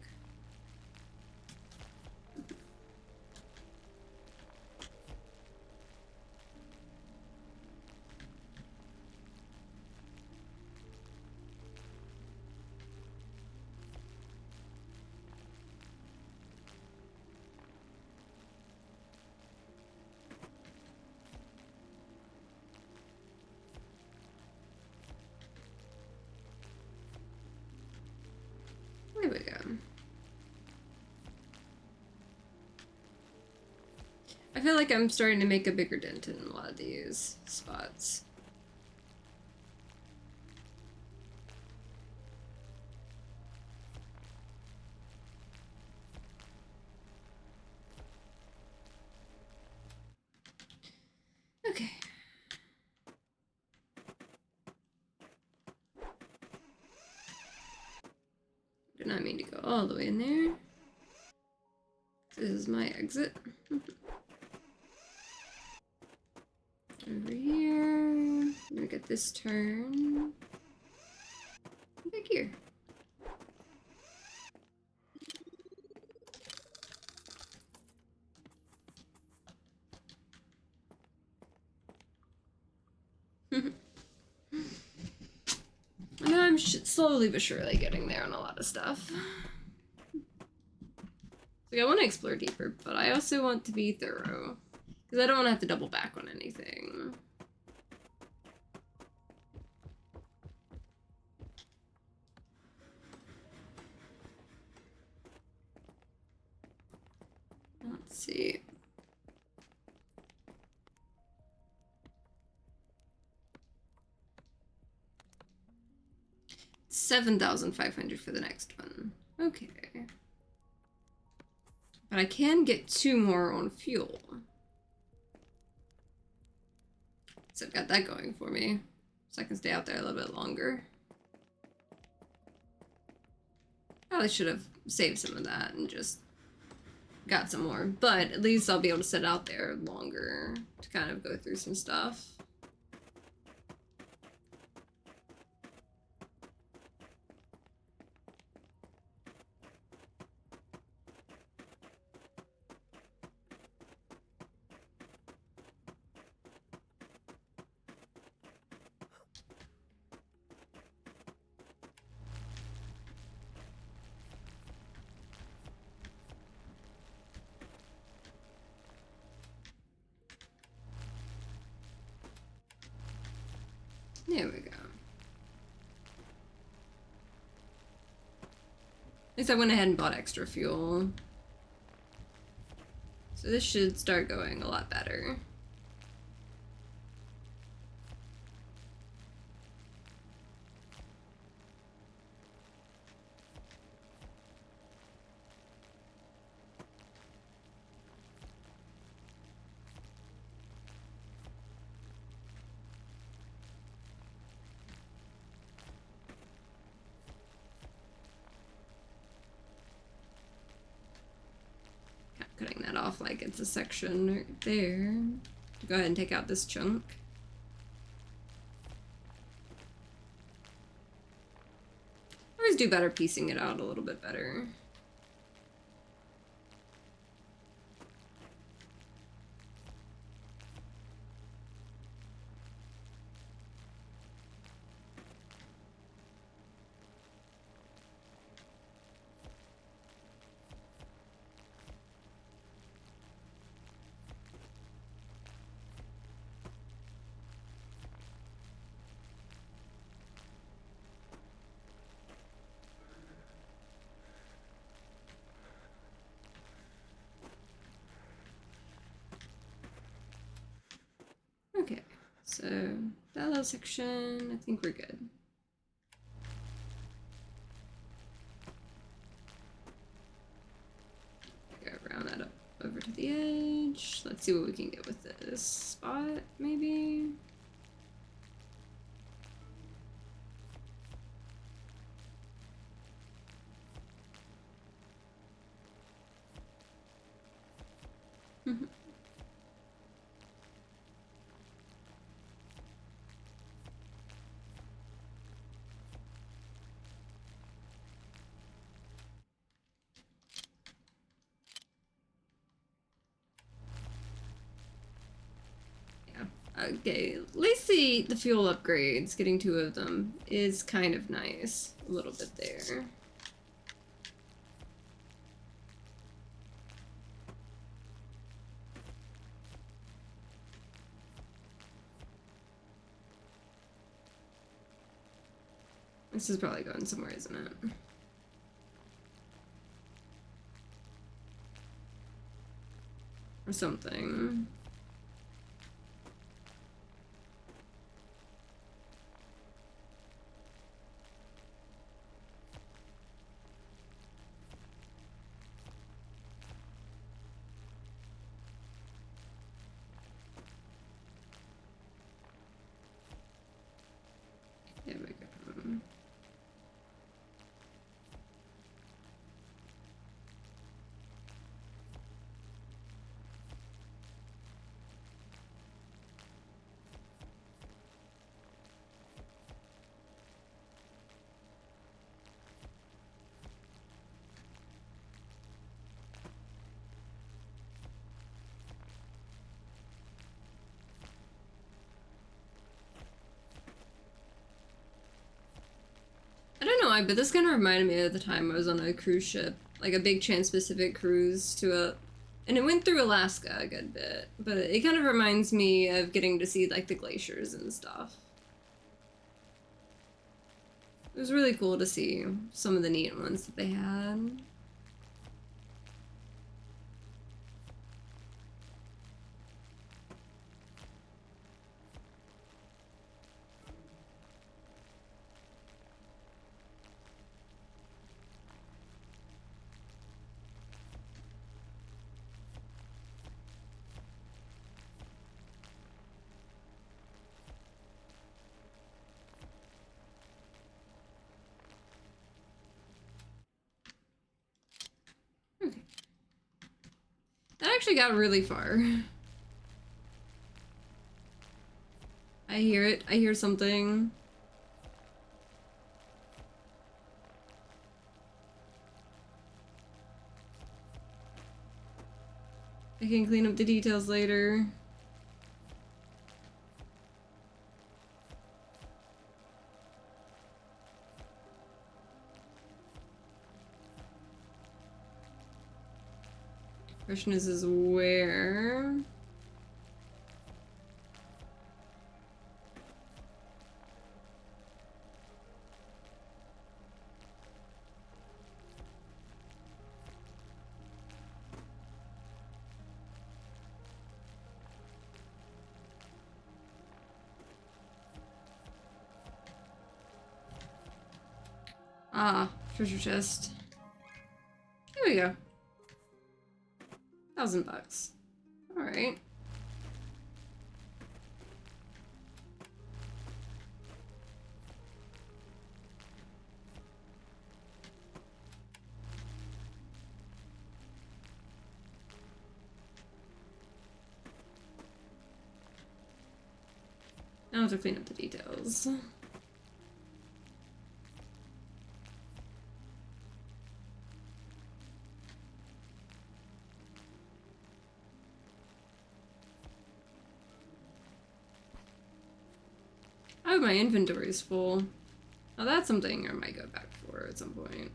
There we go. I feel like I'm starting to make a bigger dent in a lot of these spots. Okay. Did not mean to go all the way in there. This is my exit. Over here. I'm gonna get this turn. Back here. I know I'm slowly but surely getting there on a lot of stuff. Like, I want to explore deeper, but I also want to be thorough. Because I don't want to have to double back on anything. Let's see. $7,500 for the next one. Okay. But I can get 2 more on fuel. So I've got that going for me. So I can stay out there a little bit longer. Probably should have saved some of that and just got some more. But at least I'll be able to sit out there longer to kind of go through some stuff. There we go. At least I went ahead and bought extra fuel. So this should start going a lot better. Cutting that off like it's a section right there. Go ahead and take out this chunk. I always do better piecing it out a little bit better. Okay, so that little section, I think we're good. go around that up over to the edge. Let's see what we can get with this spot, maybe. Okay, at least the fuel upgrades, getting 2 of them, is kind of nice. A little bit there. This is probably going somewhere, isn't it? Or something. There we go. I don't know why, but this kind of reminded me of the time I was on a cruise ship, like a big Trans-Pacific cruise and it went through Alaska a good bit, but it kind of reminds me of getting to see like the glaciers and stuff. It was really cool to see some of the neat ones that they had. Okay. That actually got really far. I hear it. I hear something. I can clean up the details later. Question is where? Ah, treasure chest. Here we go. $1,000. All right. Now I have to clean up the details. Oh, my inventory's full. Oh, that's something I might go back for at some point.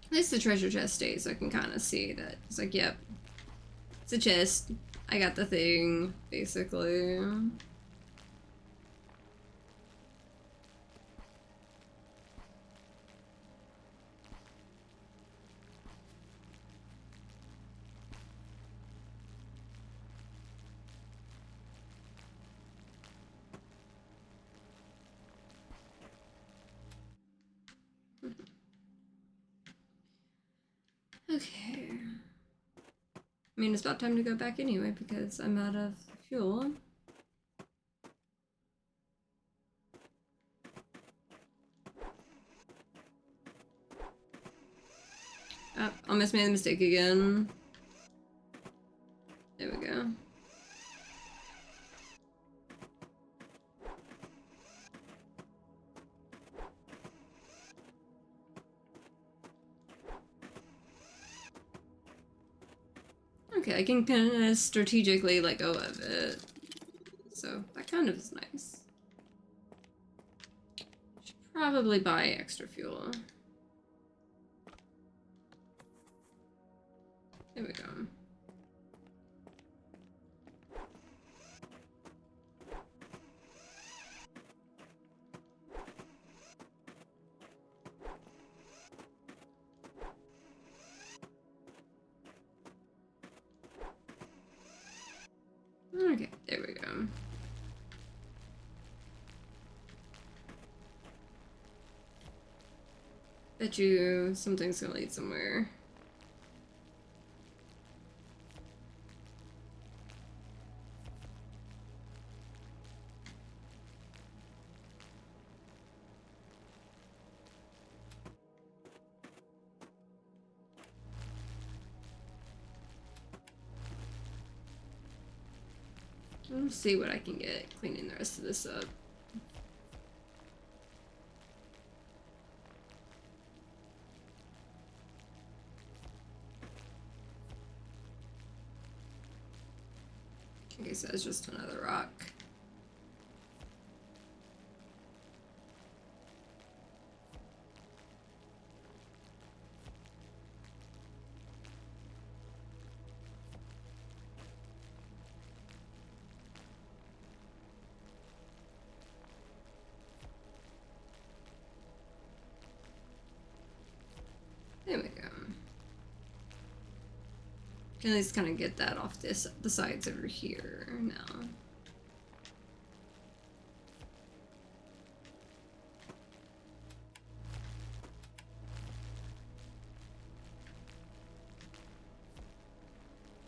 At least the treasure chest stays, so I can kind of see that. It's like, yep, it's a chest. I got the thing, basically. Okay. I mean, it's about time to go back anyway because I'm out of fuel. Oh, almost made the mistake again. There we go. Okay, I can kind of strategically let go of it. So that kind of is nice. Should probably buy extra fuel. There we go. Okay, there we go. Bet you something's gonna lead somewhere. Let's see what I can get cleaning the rest of this up. Okay, so it's just another rock. There we go. Can at least kind of get that off this the sides over here now.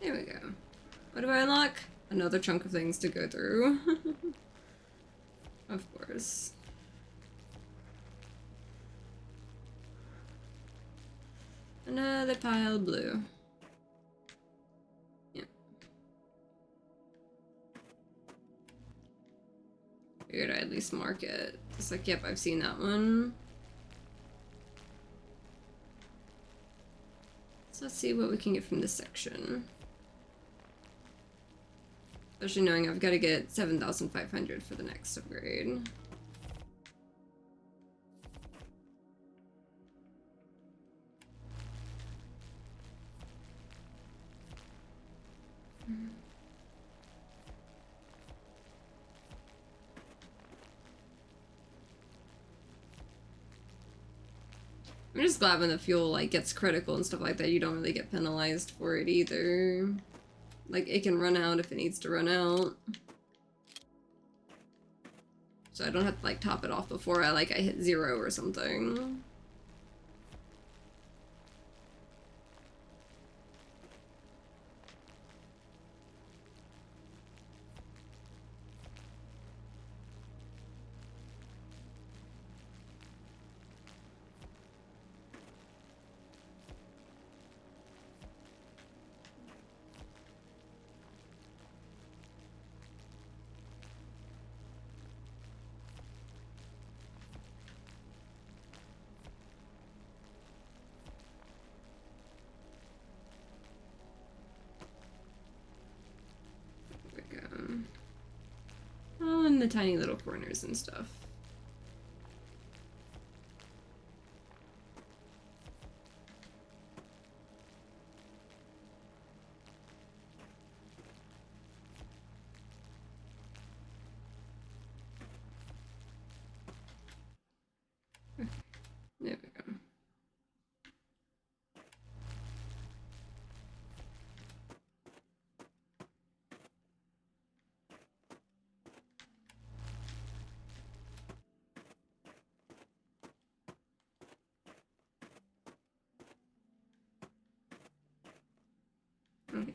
There we go. What do I unlock? Another chunk of things to go through. Of course. Another pile of blue. Yeah. Figured I'd at least mark it. It's like, yep, I've seen that one. So let's see what we can get from this section. Especially knowing I've got to get 7,500 for the next upgrade. I'm just glad when the fuel like gets critical and stuff like that, you don't really get penalized for it either. Like it can run out if it needs to run out. So I don't have to like top it off before I hit 0 or something. Oh, and the tiny little corners and stuff. There we go.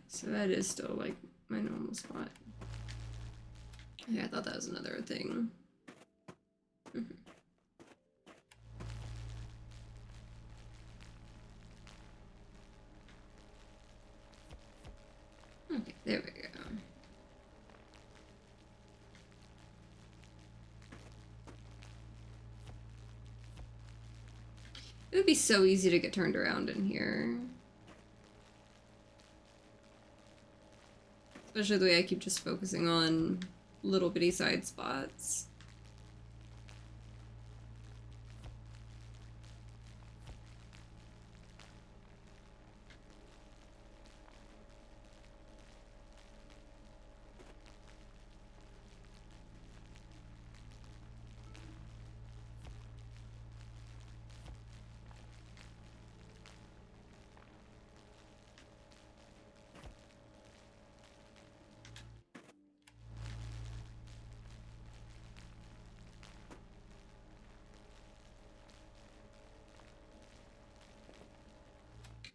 so that is still like my normal spot. Yeah, I thought that was another thing. Okay, there we go. It would be so easy to get turned around in here. Especially the way I keep just focusing on little bitty side spots.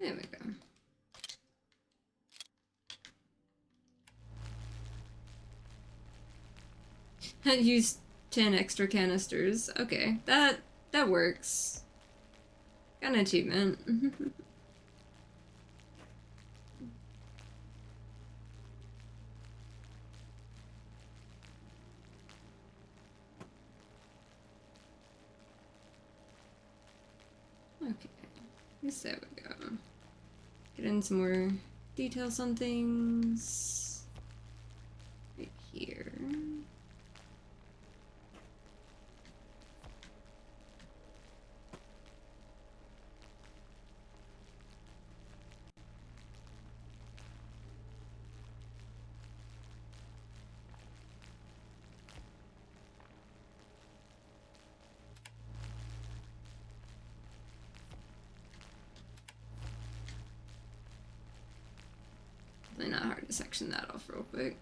There we go. Use 10 extra canisters. Okay, that works. Got an achievement. Okay, there we go. Get in some more details on things. Right here. Definitely not hard to section that off real quick.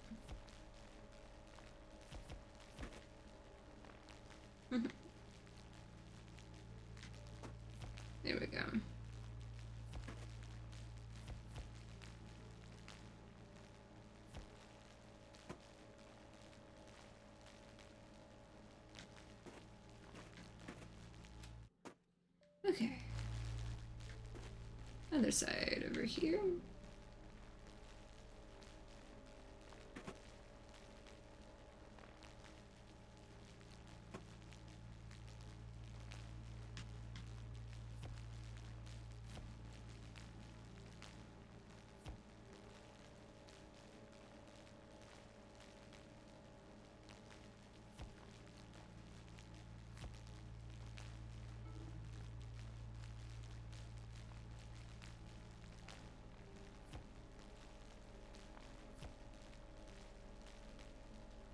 There we go. Okay. Other side over here.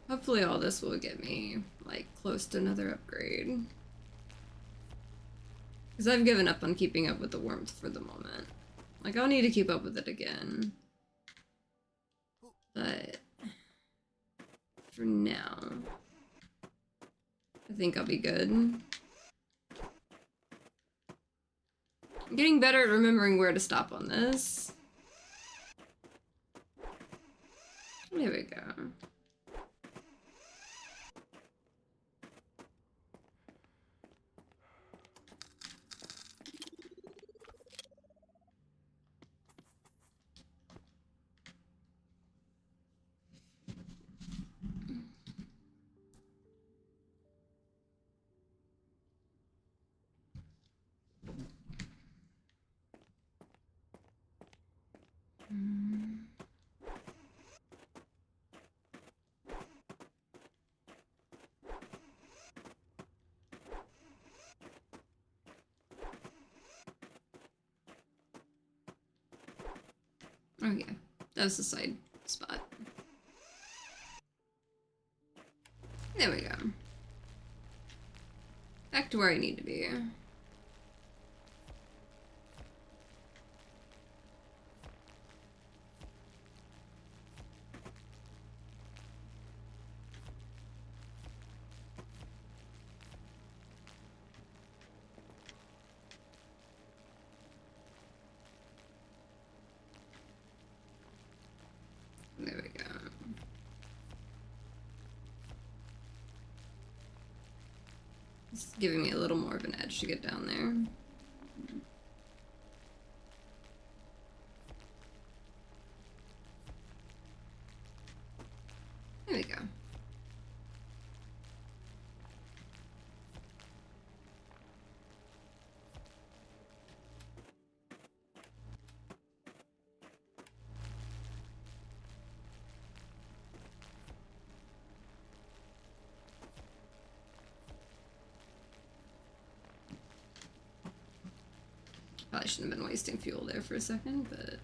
Hopefully all this will get me, like, close to another upgrade. Because I've given up on keeping up with the warmth for the moment. Like, I'll need to keep up with it again. But for now, I think I'll be good. I'm getting better at remembering where to stop on this. There we go. Oh yeah, that was the side spot. There we go. Back to where I need to be. It's giving me a little more of an edge to get down there. There we go. Probably shouldn't have been wasting fuel there for a second, but...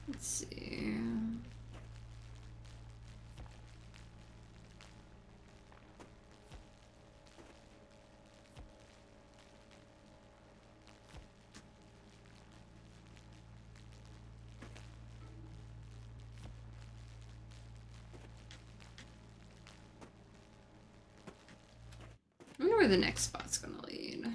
Let's see. I wonder where the next spot's gonna lead.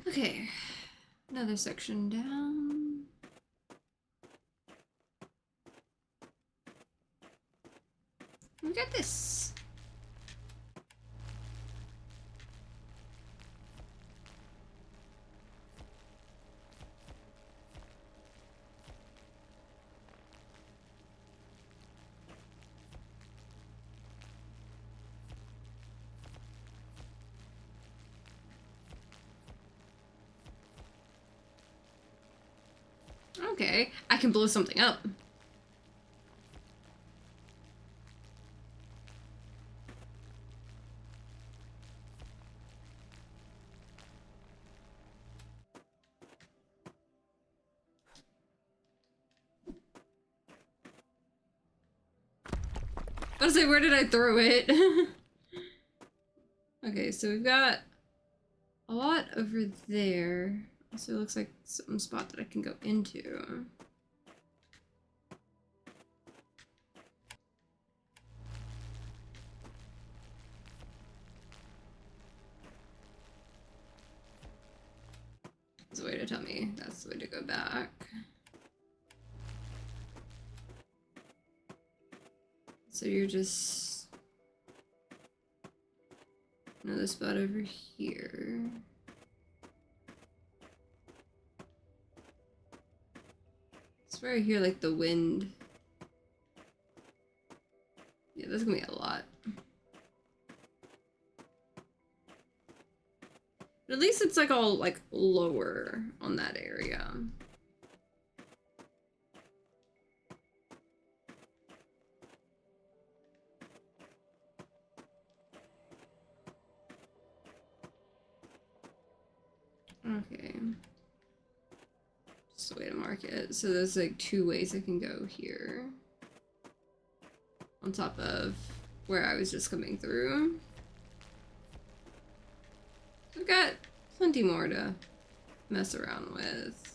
Okay, another section down. We got this. Okay, I can blow something up. I was like, where did I throw it? Okay, so we've got a lot over there. So it looks like some spot that I can go into. There's a way to tell me that's the way to go back. So you're just another spot over here. It's where I hear like the wind. Yeah, that's gonna be a lot. But at least it's like all like lower on that area. Okay. Just a way to mark it. So there's like two ways I can go here. On top of where I was just coming through. We've got plenty more to mess around with.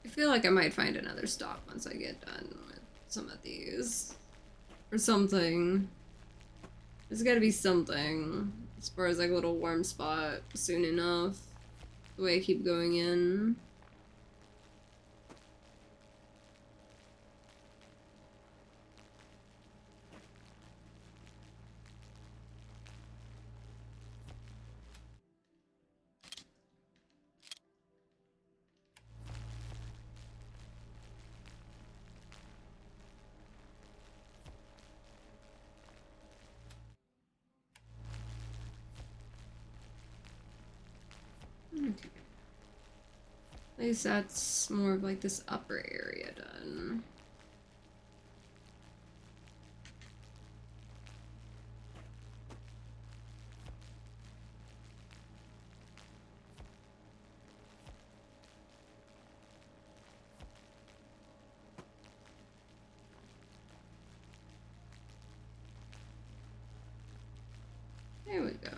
I feel like I might find another stop once I get done with some of these. Or something. There's gotta be something. As far as like a little warm spot soon enough. The way I keep going in. Okay. At least that's more of like this upper area done. There we go.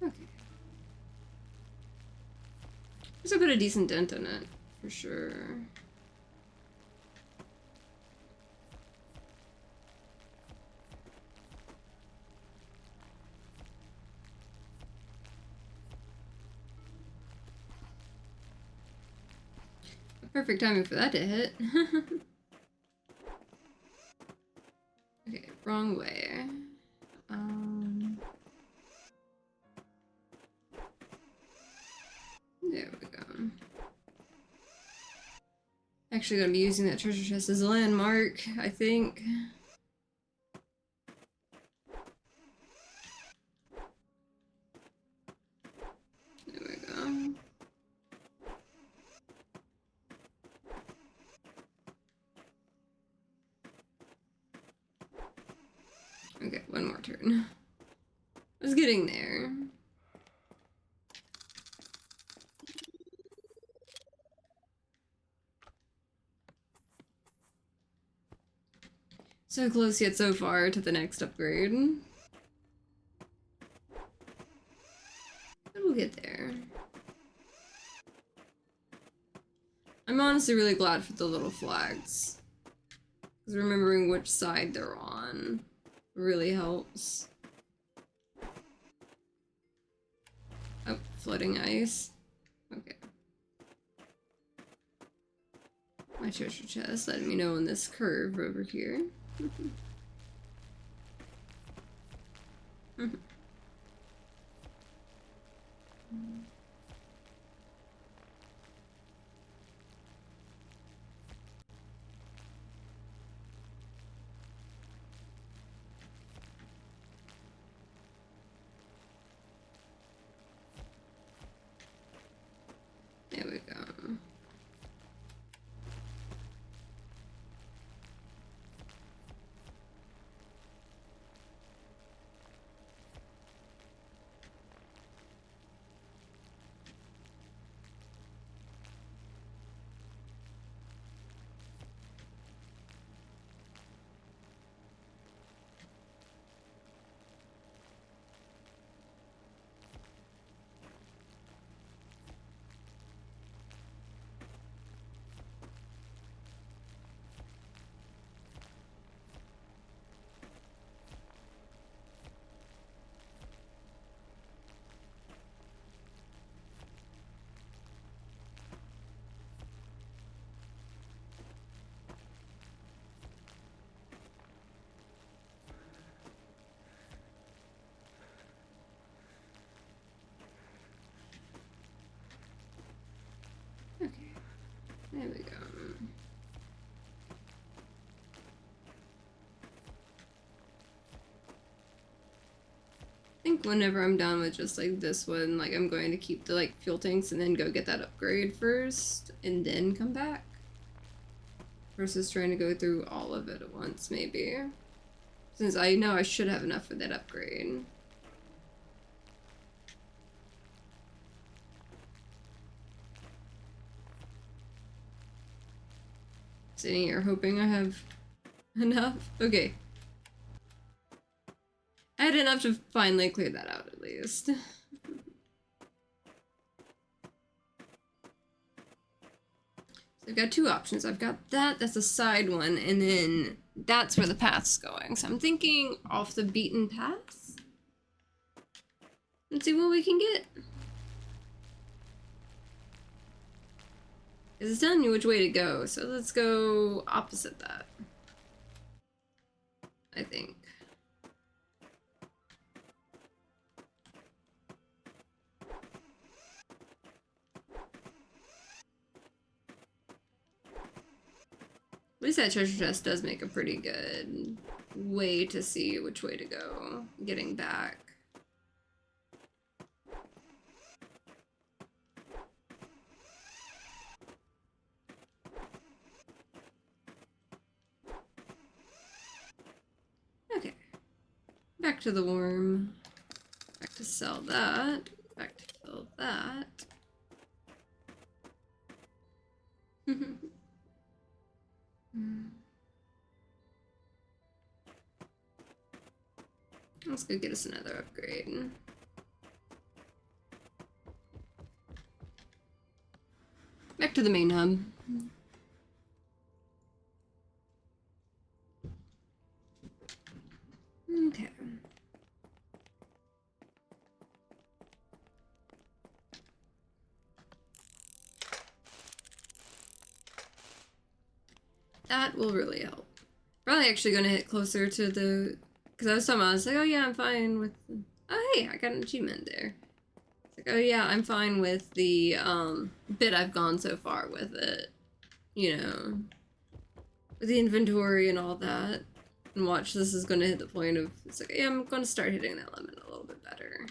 Okay. There's a bit of decent dent in it, for sure. Perfect timing for that to hit. Okay, wrong way. There we go. Actually gonna be using that treasure chest as a landmark, I think. There we go. Okay, one more turn. I was getting there. So close yet so far to the next upgrade. But we'll get there. I'm honestly really glad for the little flags. Because remembering which side they're on really helps. Oh, floating ice. Okay. My treasure chest letting me know on this curve over here. There we go. There we go. I think whenever I'm done with just like this one, like I'm going to keep the like fuel tanks and then go get that upgrade first and then come back. Versus trying to go through all of it at once, maybe. Since I know I should have enough for that upgrade. Sitting here hoping I have enough. Okay. I had enough to finally clear that out at least. So I've got two options. I've got that's a side one, and then that's where the path's going. So I'm thinking off the beaten path. Let's see what we can get. It's telling you which way to go, so let's go opposite that. I think. At least that treasure chest does make a pretty good way to see which way to go, getting back. Okay. Back to the worm. Back to sell that. Back to fill that. Let's go get us another upgrade. Back to the main hub. Okay. That will really help. Probably actually gonna hit closer to the... Because I was like, oh yeah, I'm fine with... Oh hey, I got an achievement there. It's like, oh yeah, I'm fine with the bit I've gone so far with it. You know. With the inventory and all that. And watch, this is gonna hit the point of... It's like, yeah, I'm gonna start hitting that limit a little bit better.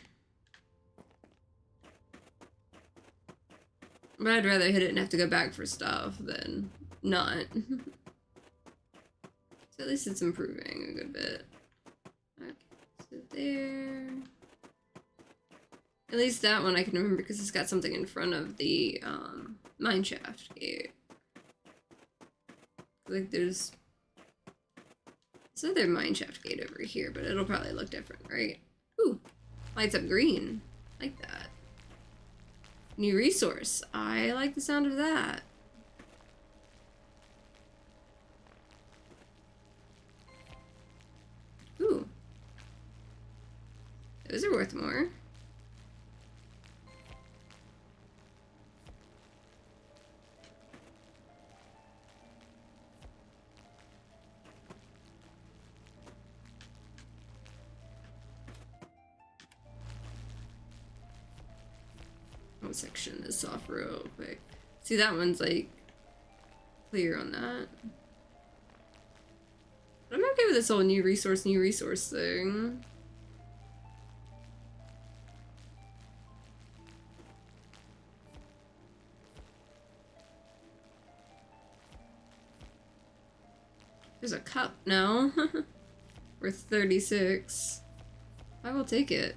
But I'd rather hit it and have to go back for stuff than not. So at least it's improving a good bit. Okay, so there. At least that one I can remember because it's got something in front of the mineshaft gate. Like there's this other mineshaft gate over here, but it'll probably look different, right? Ooh, lights up green. Like that. New resource. I like the sound of that. Ooh. Those are worth more. What section is off real quick? See, that one's like clear on that. But I'm okay with this whole new resource thing. There's a cup now. Worth 36. I will take it.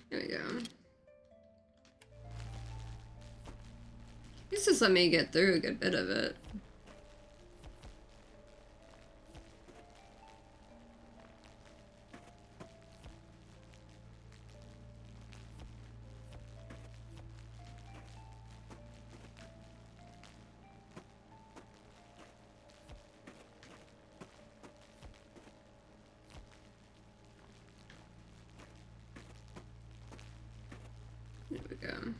There we go. This just let me get through a good bit of it. There we go.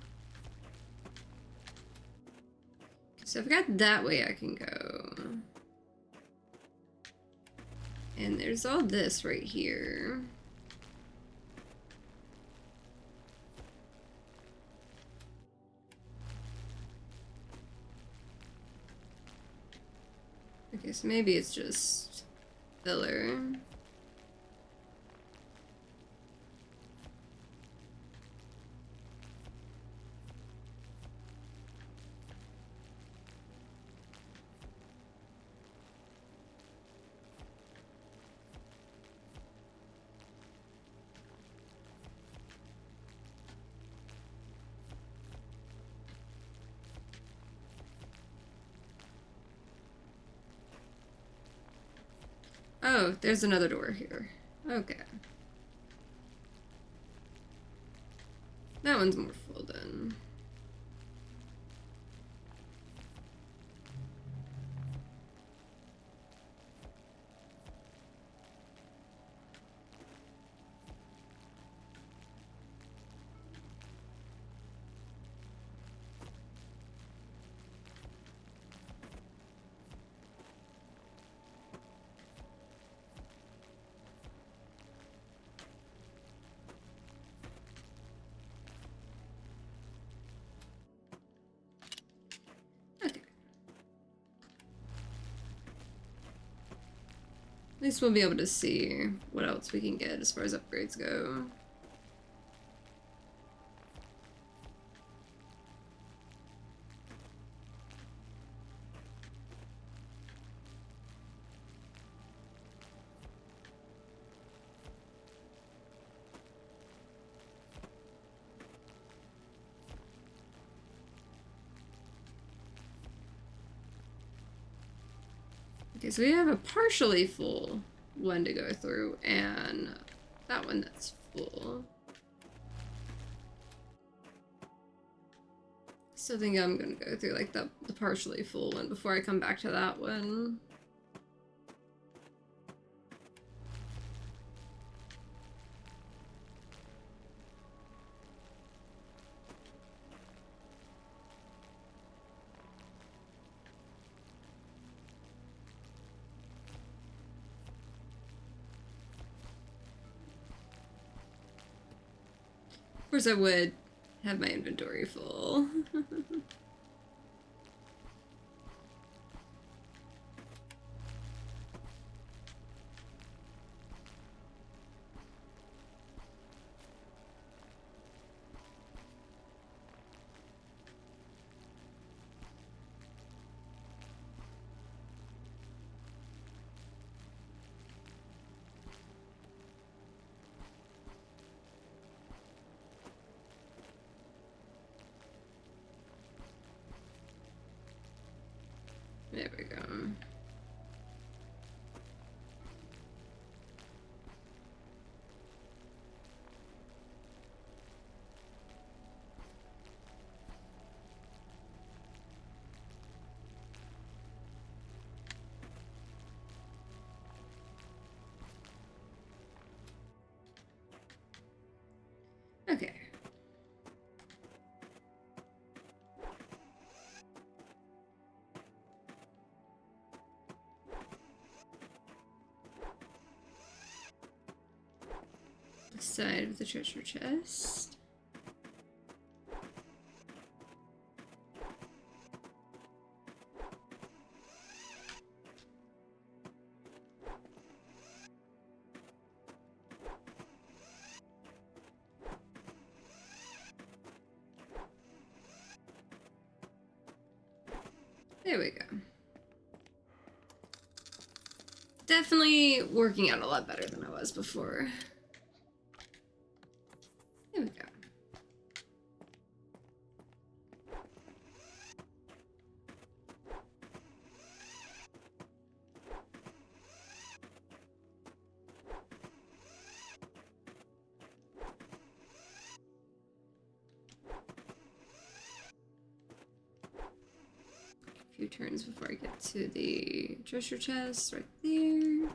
So I've got that way I can go. And there's all this right here. Okay, so maybe it's just filler. Oh, there's another door here. Okay. That one's more full then. Okay. At least we'll be able to see what else we can get as far as upgrades go. Okay, so we have a partially full one to go through, and that one that's full. Still think I'm gonna go through like the partially full one before I come back to that one. Of course I would have my inventory full. There we go. Okay. Side of the treasure chest. There we go. Definitely working out a lot better than I was before. There we go. A few turns before I get to the treasure chest right there.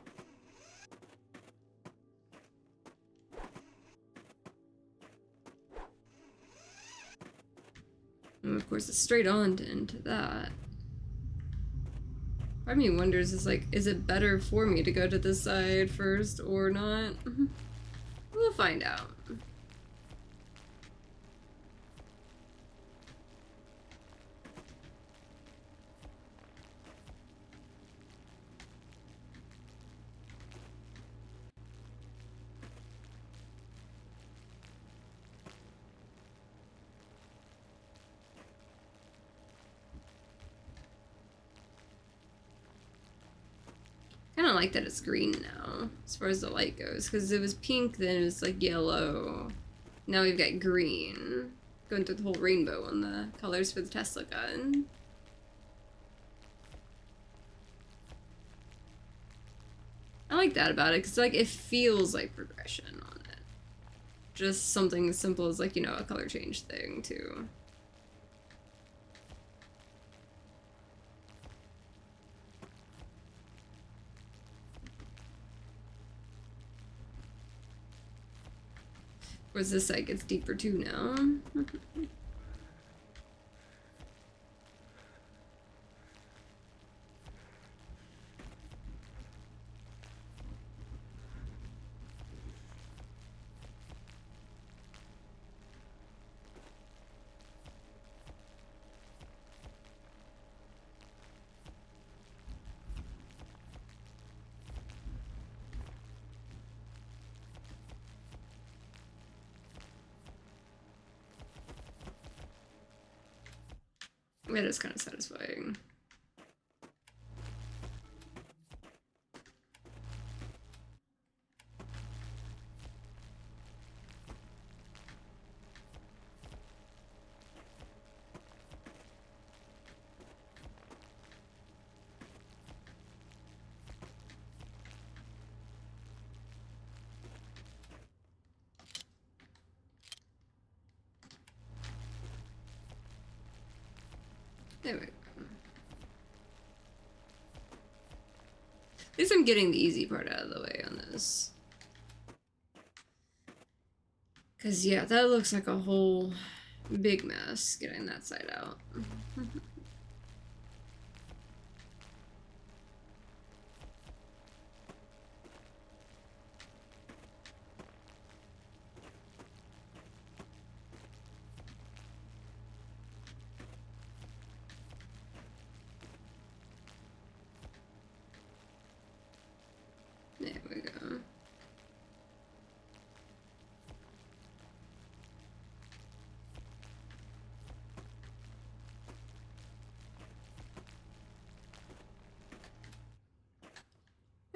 And of course, it's straight on into that. Part of me wonders, is it better for me to go to this side first or not? We'll find out. Kind of like that it's green now, as far as the light goes, because it was pink, then it was like yellow. Now we've got green. Going through the whole rainbow on the colors for the Tesla gun. I like that about it, because like it feels like progression on it. Just something as simple as like, you know, a color change thing too. Whereas this side gets deeper too now. It is kind of satisfying. There we go. At least I'm getting the easy part out of the way on this. Because, yeah, that looks like a whole big mess getting that side out. There we go.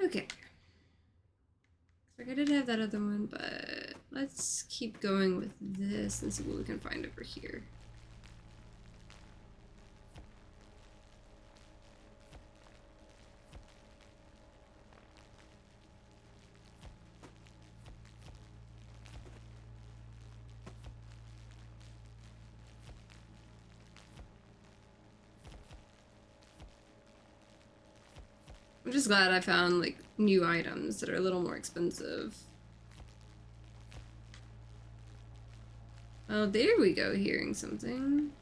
Okay. Like I did have that other one, but let's keep going with this and see what we can find over here. I'm just glad I found like new items that are a little more expensive. Oh, there we go, hearing something.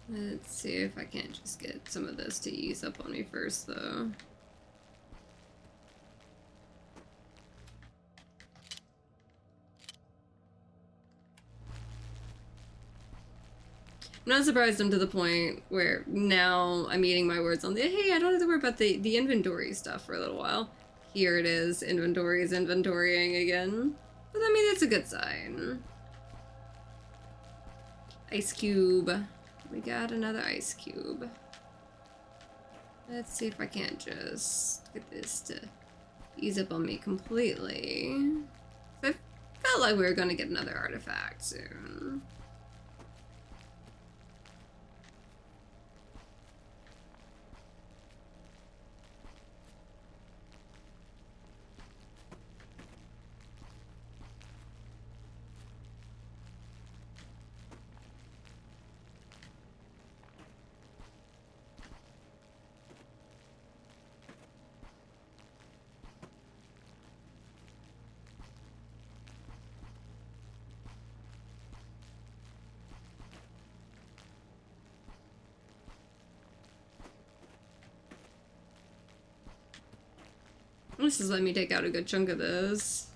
Let's see if I can't just get some of this to ease up on me first, though. I'm not surprised I'm to the point where now I'm eating my words on the, hey, I don't have to worry about the inventory stuff for a little while. Here it is, inventory is inventorying again. But I mean, it's a good sign. Ice cube. We got another ice cube. Let's see if I can't just get this to ease up on me completely. I felt like we were gonna get another artifact soon. This is letting me take out a good chunk of this.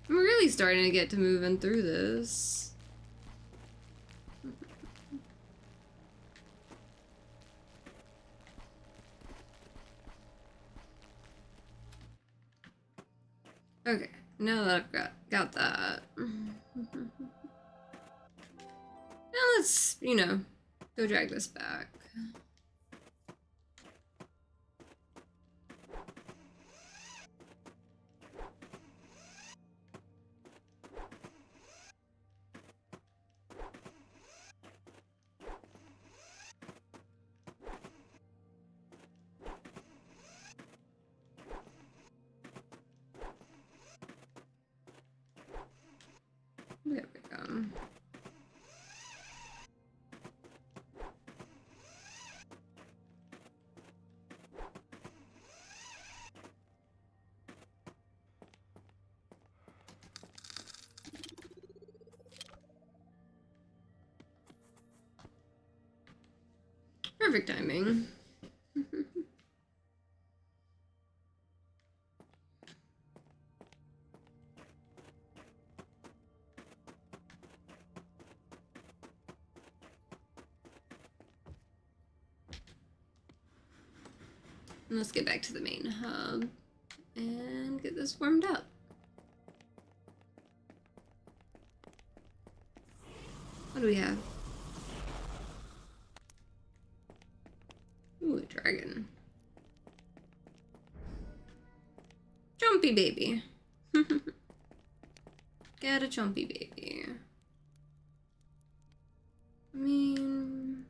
I'm really starting to get to moving through this. Okay, now that I've got that. Now let's, you know, go drag this back. There we go. Perfect timing. Let's get back to the main hub and get this warmed up. What do we have? Ooh, a dragon. Jumpy baby. Get a jumpy baby. I mean,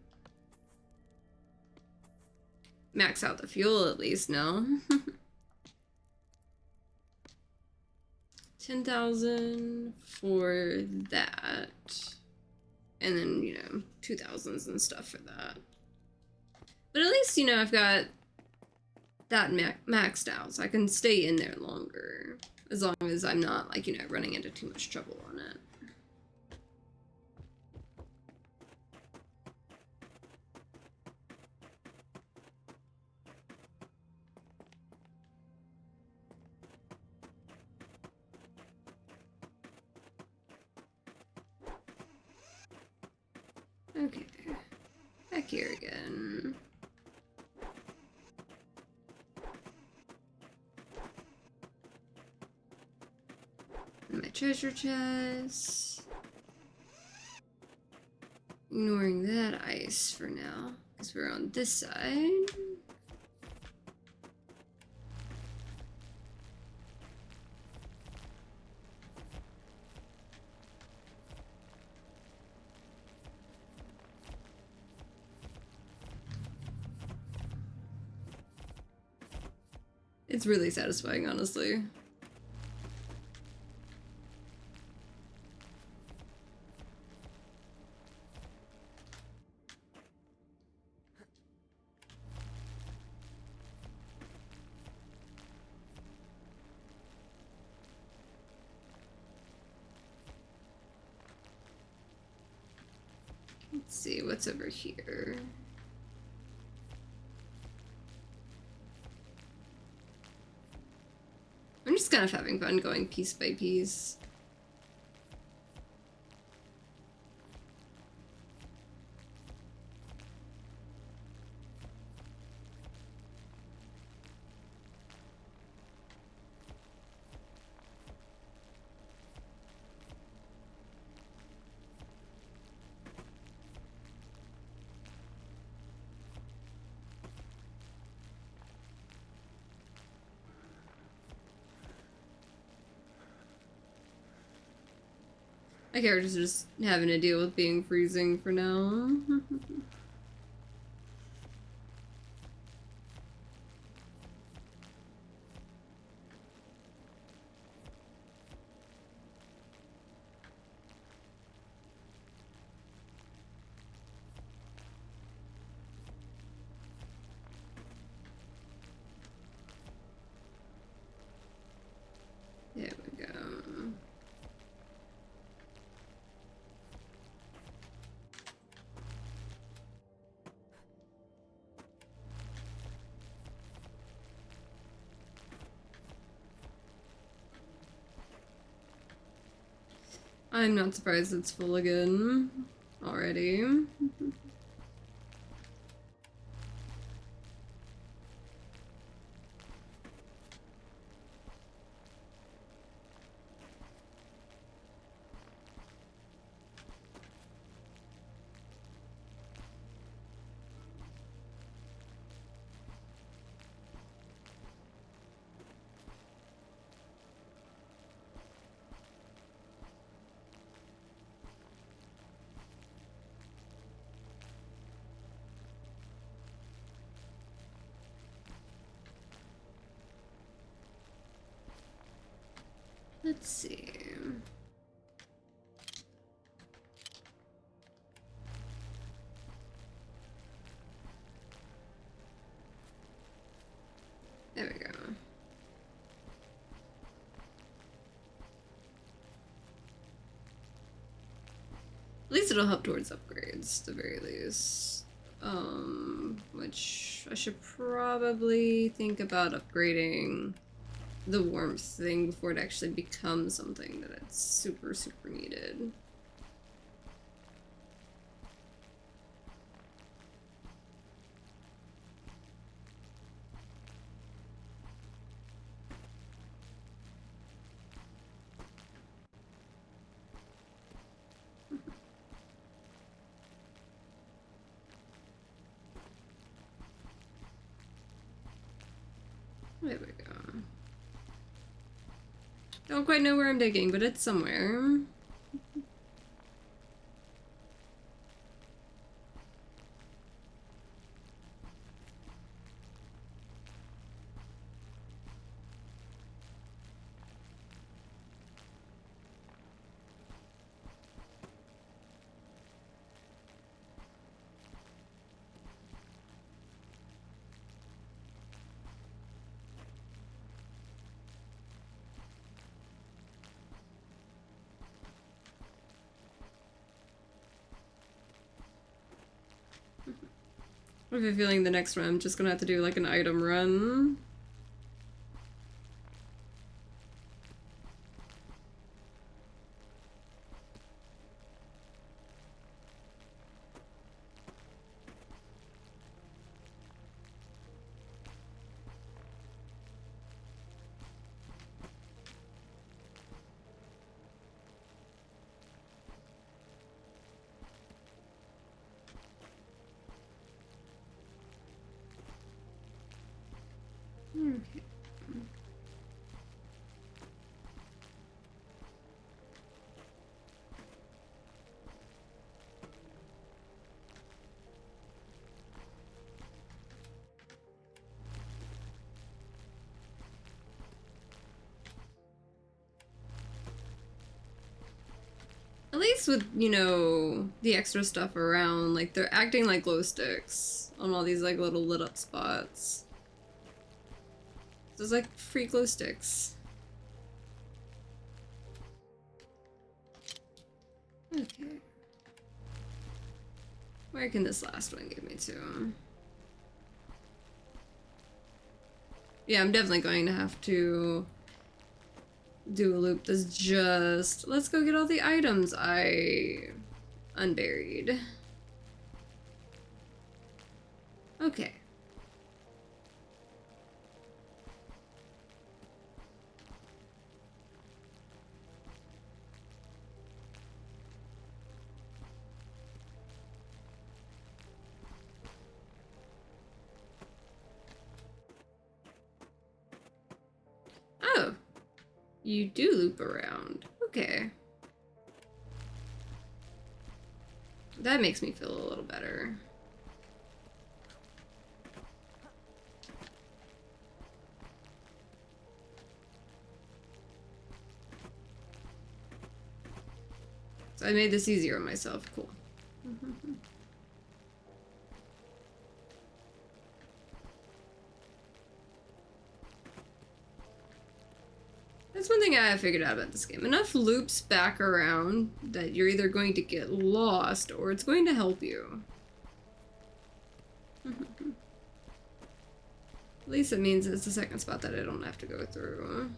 max out the fuel at least, no? 10,000 for that. And then, you know, 2,000s and stuff for that. But at least, you know, I've got that maxed out, so I can stay in there longer. As long as I'm not, like, you know, running into too much trouble on it. Okay, back here again. My treasure chest. Ignoring that ice for now, because we're on this side. It's really satisfying, honestly. Let's see what's over here. I'm just kind of having fun going piece by piece. My character's just having to deal with being freezing for now. There we go. I'm not surprised it's full again already. Let's see. There we go. At least it'll help towards upgrades, at the very least. Which I should probably think about upgrading the warmth thing before it actually becomes something that it's super, super needed. There we go. Don't quite know where I'm digging, but it's somewhere. I have a feeling the next run I'm just gonna have to do like an item run. Okay. At least with, you know, the extra stuff around, like they're acting like glow sticks on all these like little lit up spots. There's like free glow sticks. Okay. Where can this last one get me to? Yeah, I'm definitely going to have to do a loop that's just... Let's go get all the items I unburied. Okay. Oh. You do loop around. Okay. That makes me feel a little better. So I made this easier on myself. Cool. That's one thing I have figured out about this game. Enough loops back around that you're either going to get lost or it's going to help you. At least it means it's the second spot that I don't have to go through.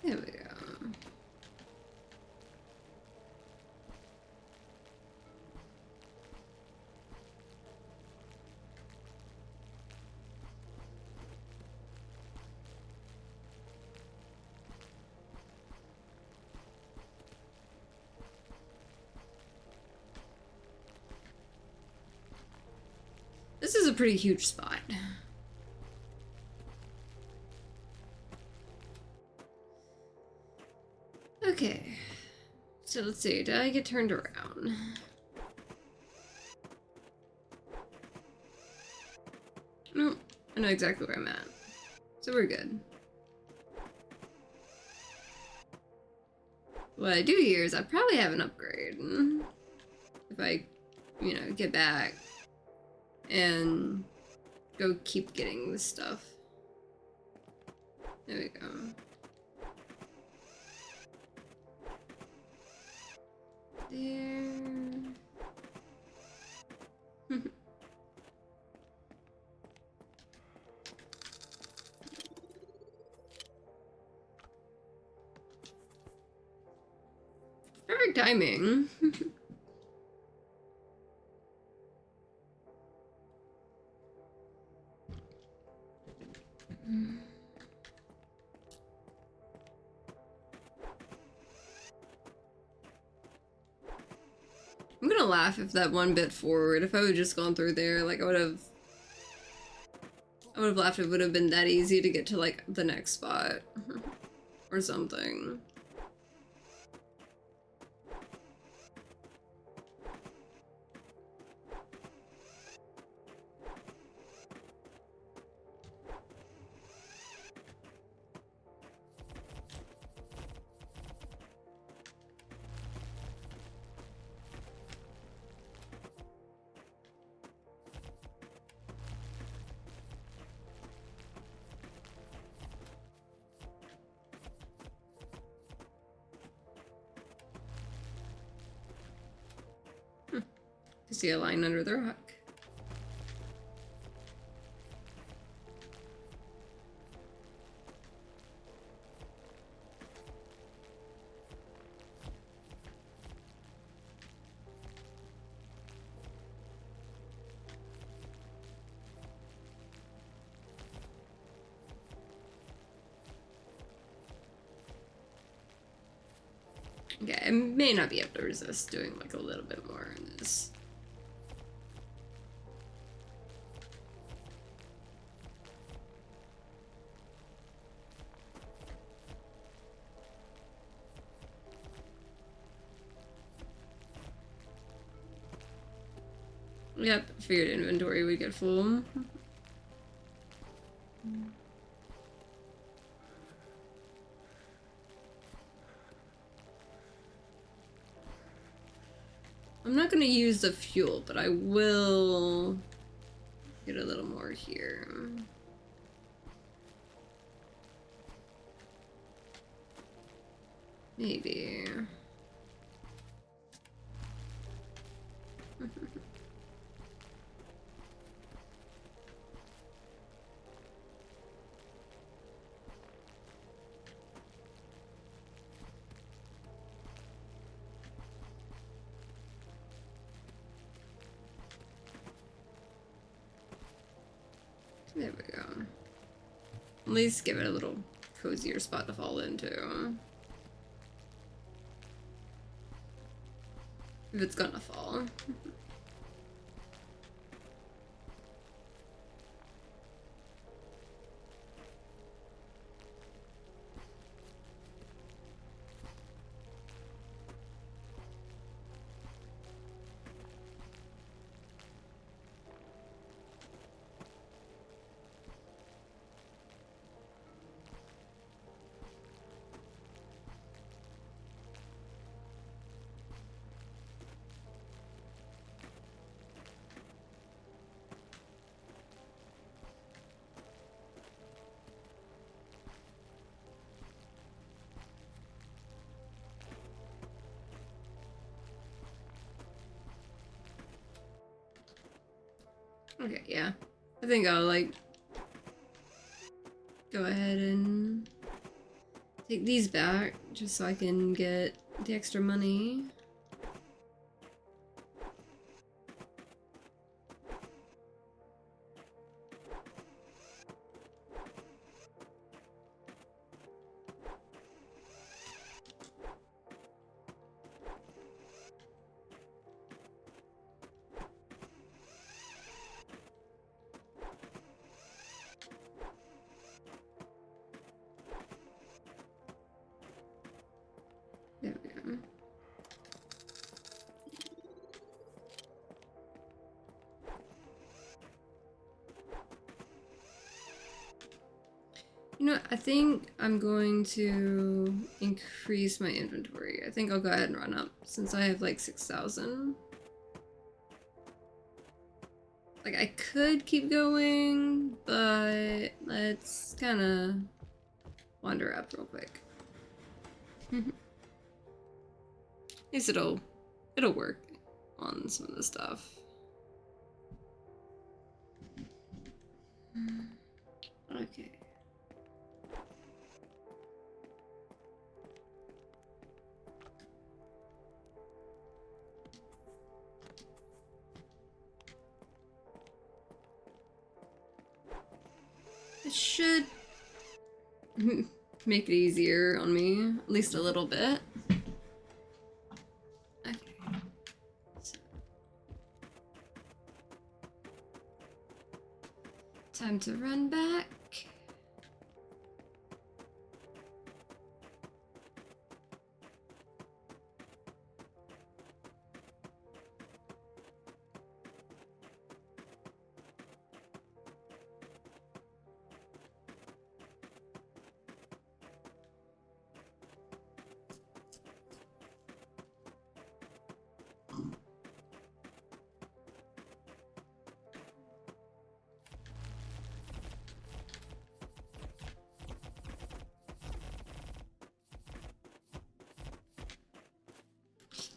There we go. This is a pretty huge spot. Okay. So let's see, did I get turned around? No, I know exactly where I'm at. So we're good. What I do here is I probably have an upgrade. If I, you know, get back and go keep getting this stuff. There we go. There. Perfect timing. I'm gonna laugh if that one bit forward, if I would have just gone through there, like I would have laughed if it would have been that easy to get to like the next spot or something. To see a line under the rock. Okay, I may not be able to resist doing like a little bit more in this. Yep, figured inventory would get full. I'm not gonna use the fuel, but I will get a little more here. Maybe. There we go. At least give it a little cozier spot to fall into. If it's gonna fall. Okay, yeah. I think I'll like go ahead and take these back just so I can get the extra money. There we go. You know what? I think I'm going to increase my inventory. I think I'll go ahead and run up since I have like 6,000. Like I could keep going, but let's kind of wander up real quick. At least it'll work on some of the stuff. Okay. It should make it easier on me, at least a little bit. Okay. So. Time to run back.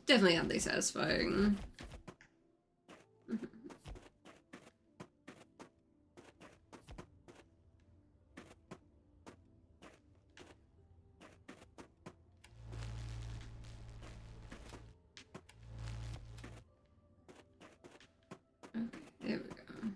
Definitely oddly satisfying. Okay, there we go.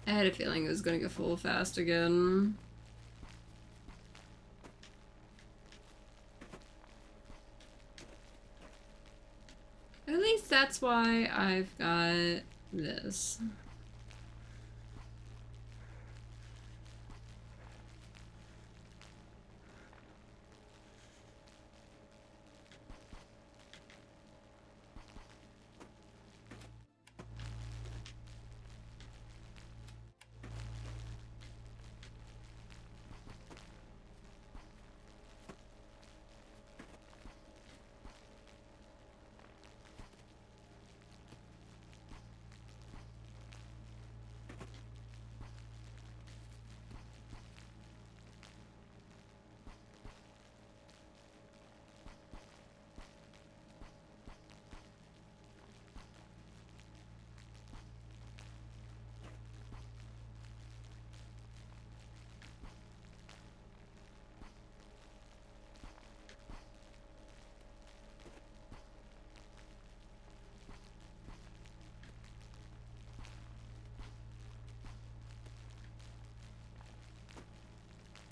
I had a feeling it was gonna get full fast again. At least that's why I've got this.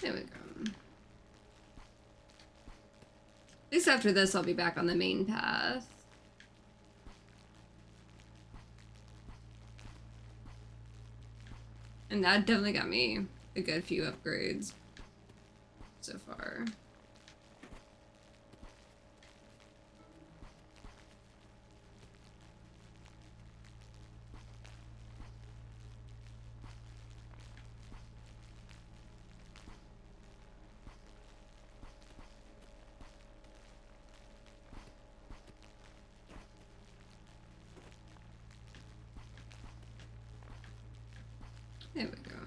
There we go. At least after this, I'll be back on the main path. And that definitely got me a good few upgrades so far. There we go.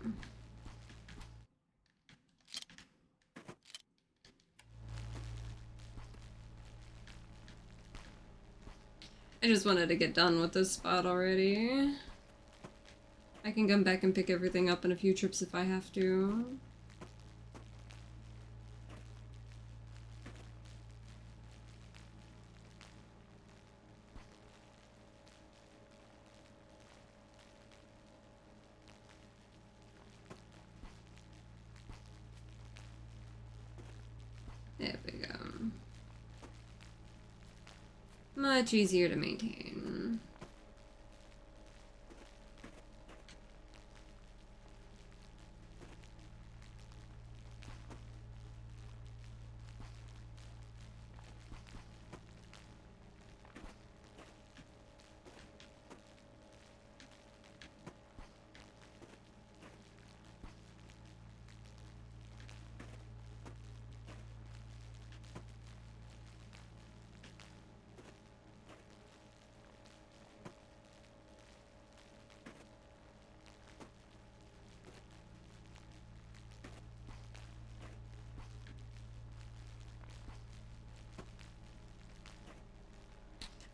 I just wanted to get done with this spot already. I can come back and pick everything up in a few trips if I have to. There we go. Much easier to maintain.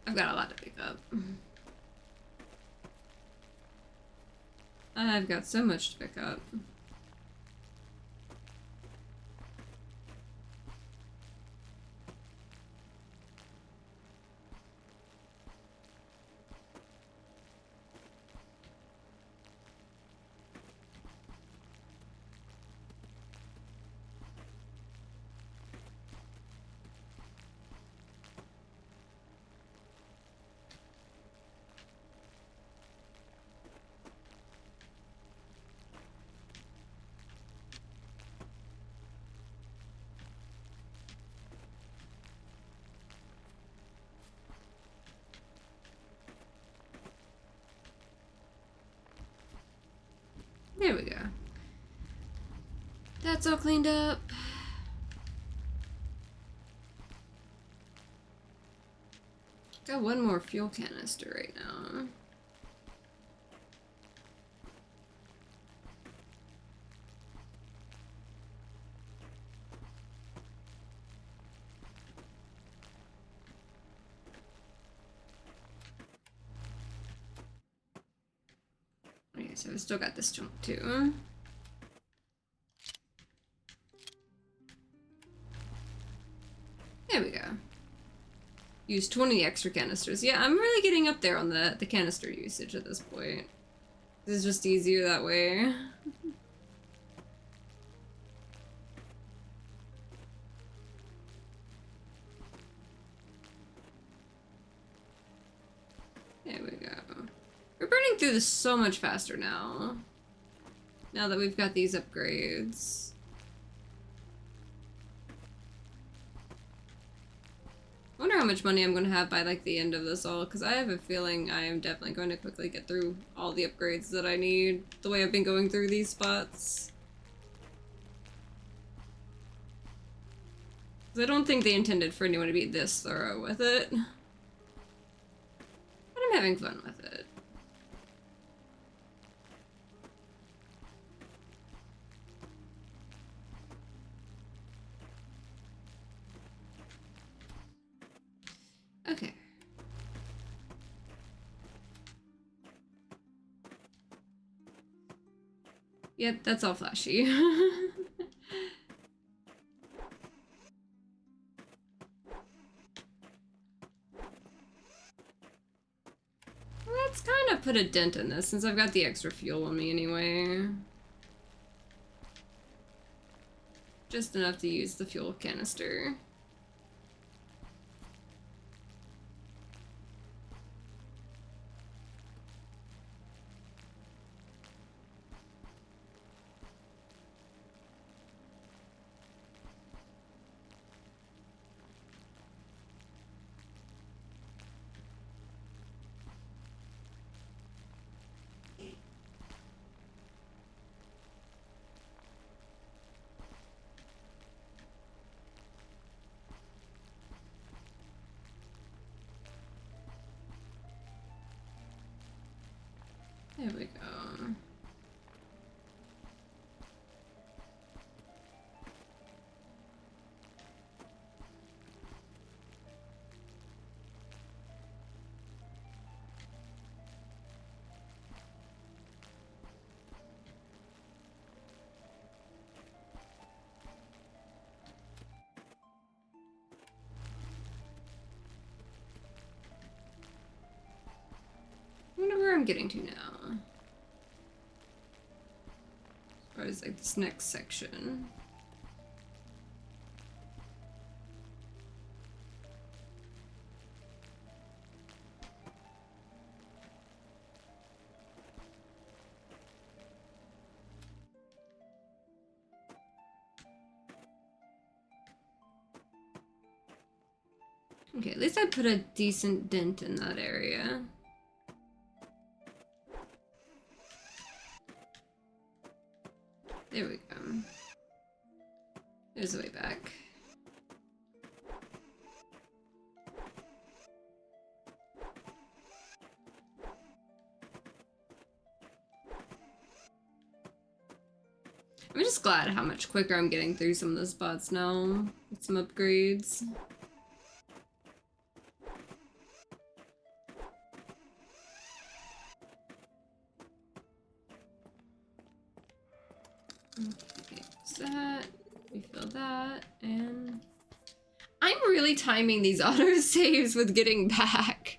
I've got a lot to pick up. I've got so much to pick up. There we go. That's all cleaned up. Got one more fuel canister right now. Okay, so I've still got this junk too. There we go. Use 20 extra canisters. Yeah, I'm really getting up there on the canister usage at this point. It's just easier that way. There we go. We're burning through this so much faster now. Now that we've got these upgrades. I wonder how much money I'm going to have by like the end of this all, because I have a feeling I am definitely going to quickly get through all the upgrades that I need, the way I've been going through these spots. I don't think they intended for anyone to be this thorough with it. But I'm having fun with it. Okay. Yep, that's all flashy. Let's kind of put a dent in this since I've got the extra fuel on me anyway. Just enough to use the fuel canister. There we go. I wonder where I'm getting to now. As far as like this next section. Okay, at least I put a decent dent in that area. There we go. There's the way back. I'm just glad how much quicker I'm getting through some of the spots now with some upgrades. Okay, so that, refill that, and I'm really timing these autosaves with getting back.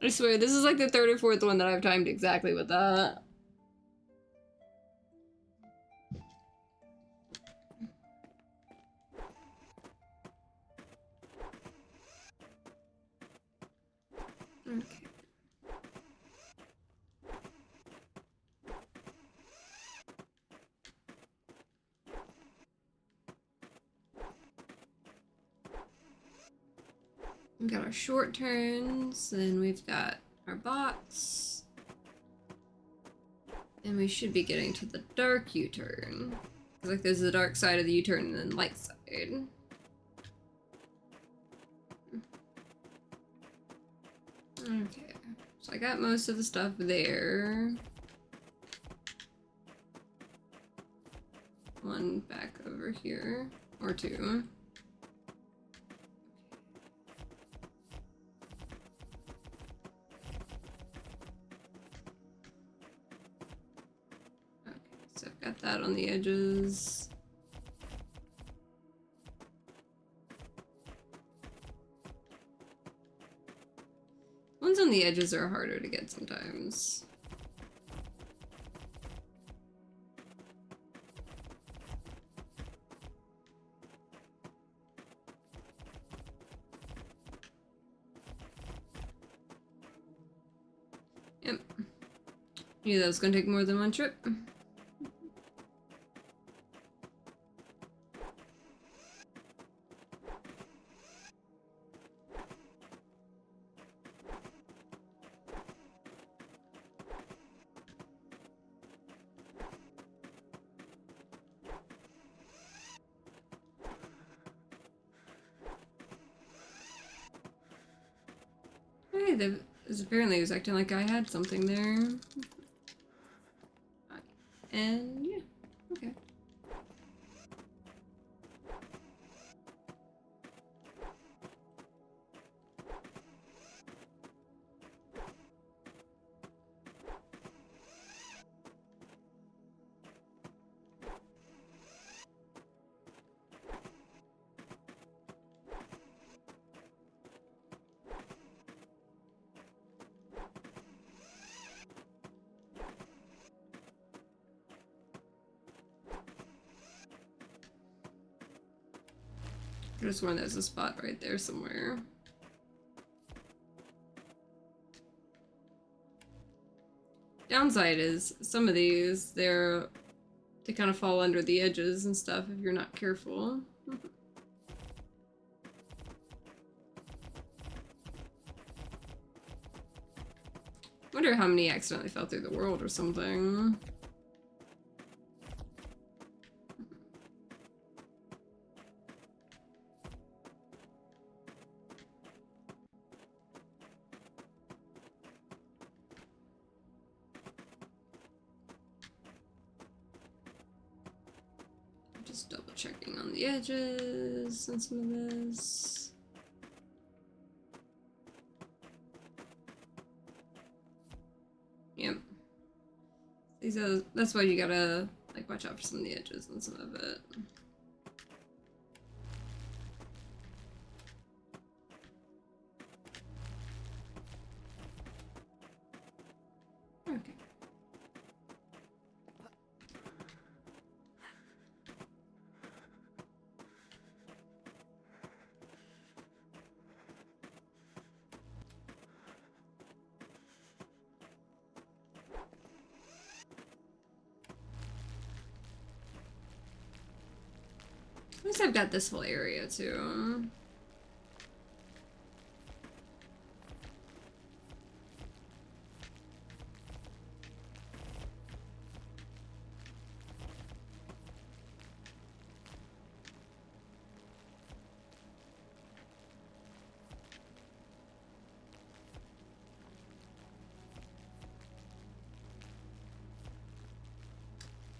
I swear, this is like the third or fourth one that I've timed exactly with that. Okay. We've got our short turns, then we've got our box. And we should be getting to the dark U-turn. Like there's the dark side of the U-turn and then light side. Okay, so I got most of the stuff there. One back over here, or two. Okay, so I've got that on the edges. Ones on the edges are harder to get sometimes. Yep. Knew that was gonna take more than one trip. Hey, apparently it was acting like I had something there. And yeah, okay. I just sworn there's a spot right there somewhere. Downside is some of these, they kind of fall under the edges and stuff if you're not careful. Wonder how many accidentally fell through the world or something. Just double checking on the edges and some of this. Yep. That's why you gotta like watch out for some of the edges and some of it. Okay. At least I've got this whole area too.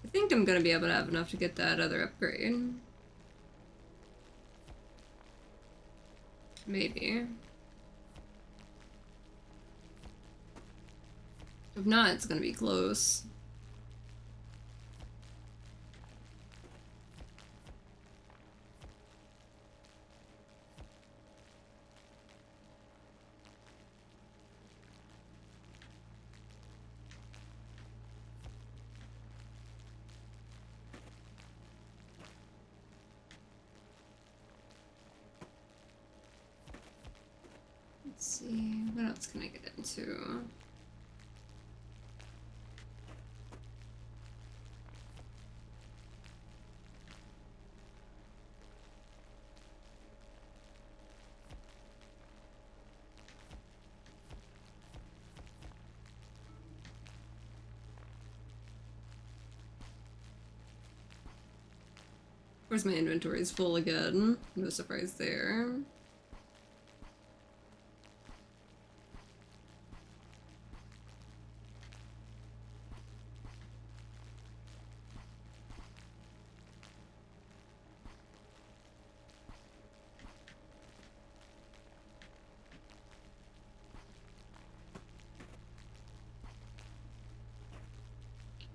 I think I'm gonna be able to have enough to get that other upgrade. Maybe. If not, it's gonna be close. Let's see, what else can I get into? Of course, my inventory is full again. No surprise there.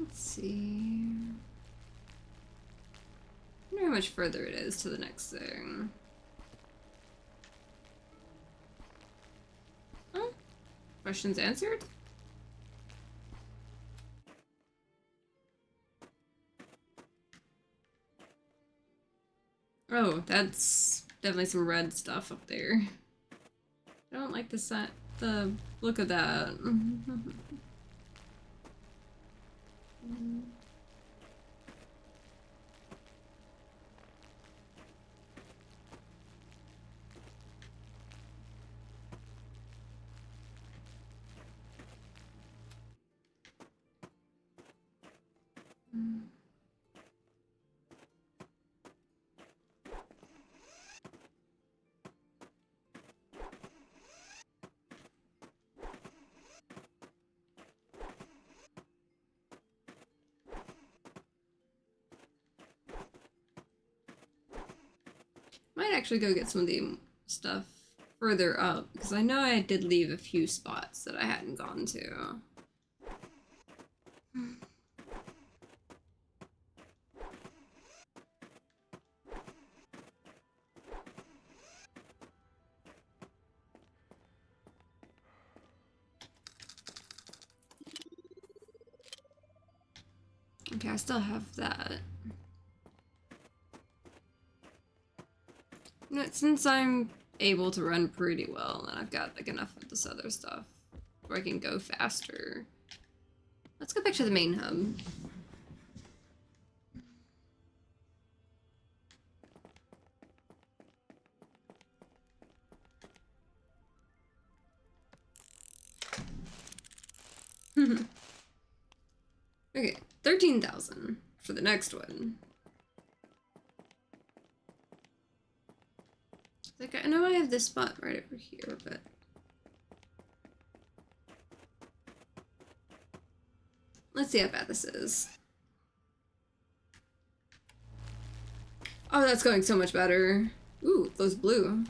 Let's see. I wonder how much further it is to the next thing. Huh? Questions answered? Oh, that's definitely some red stuff up there. I don't like the look of that. Might actually go get some of the stuff further up, because I know I did leave a few spots that I hadn't gone to. Okay, I still have that. Since I'm able to run pretty well, and I've got like enough of this other stuff where I can go faster. Let's go back to the main hub. Okay, 13,000 for the next one. Like, I know I have this spot right over here, but let's see how bad this is. Oh, that's going so much better. Ooh, those blue.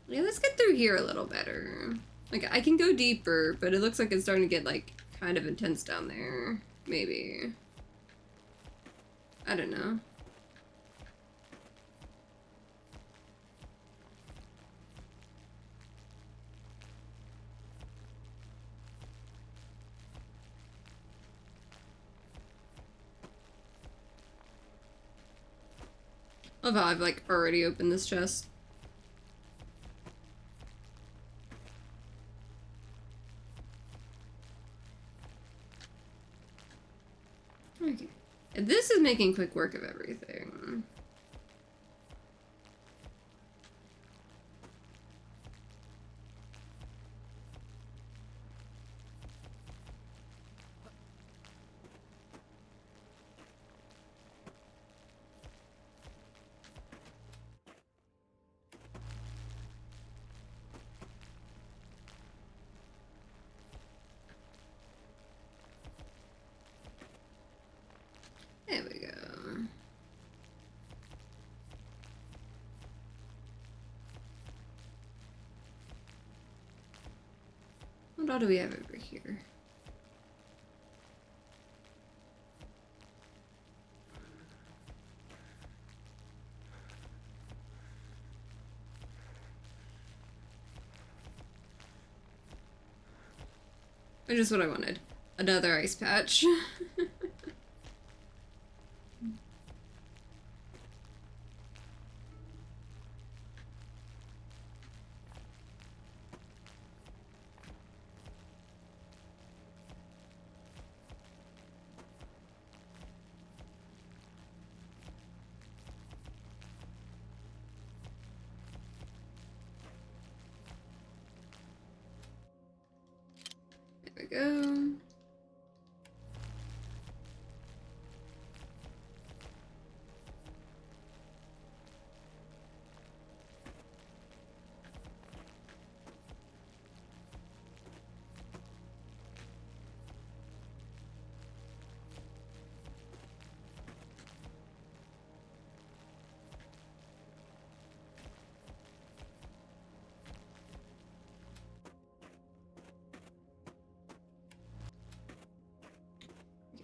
Yeah, let's get through here a little better. Like, I can go deeper, but it looks like it's starting to get, like, kind of intense down there. Maybe. I don't know. Love how I've, like, already opened this chest. Okay. And this is making quick work of everything. There we go. What all do we have over here? Which is what I wanted. Another ice patch. There we go.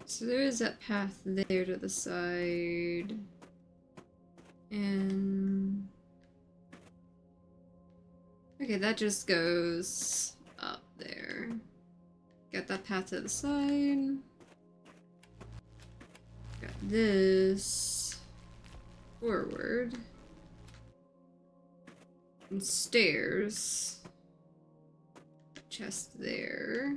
So there is that path there to the side. And... okay, that just goes up there. Got that path to the side. Got this forward. And stairs. chest there.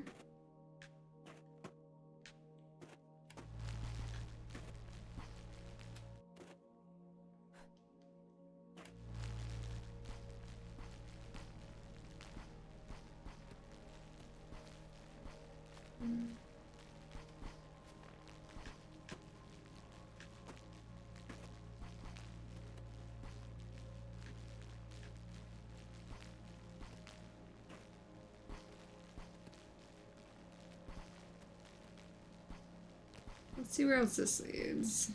Let's see where else this leads.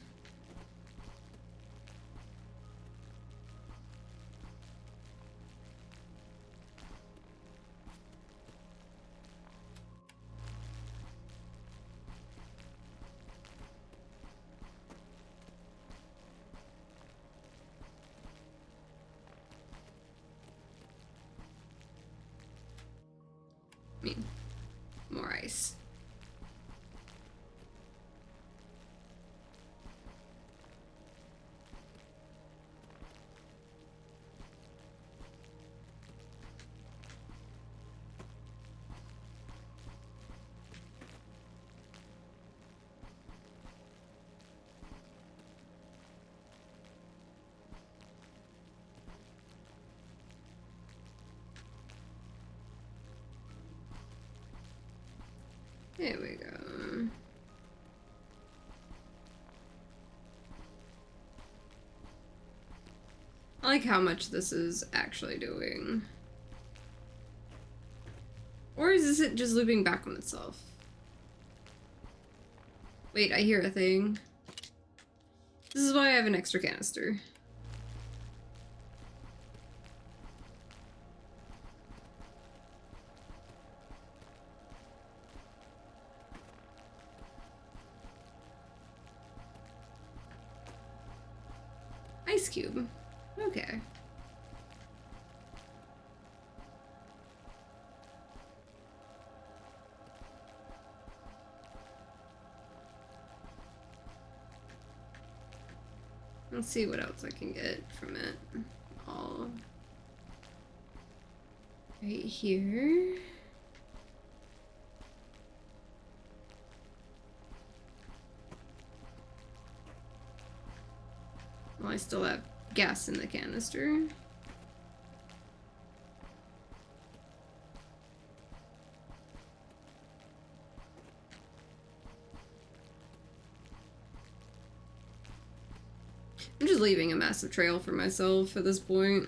I mean, more ice. There we go. I like how much this is actually doing. Or is it just looping back on itself? Wait, I hear a thing. This is why I have an extra canister. Ice cube. Okay. Let's see what else I can get from it. All right here. Well, I still have gas in the canister. I'm just leaving a massive trail for myself at this point.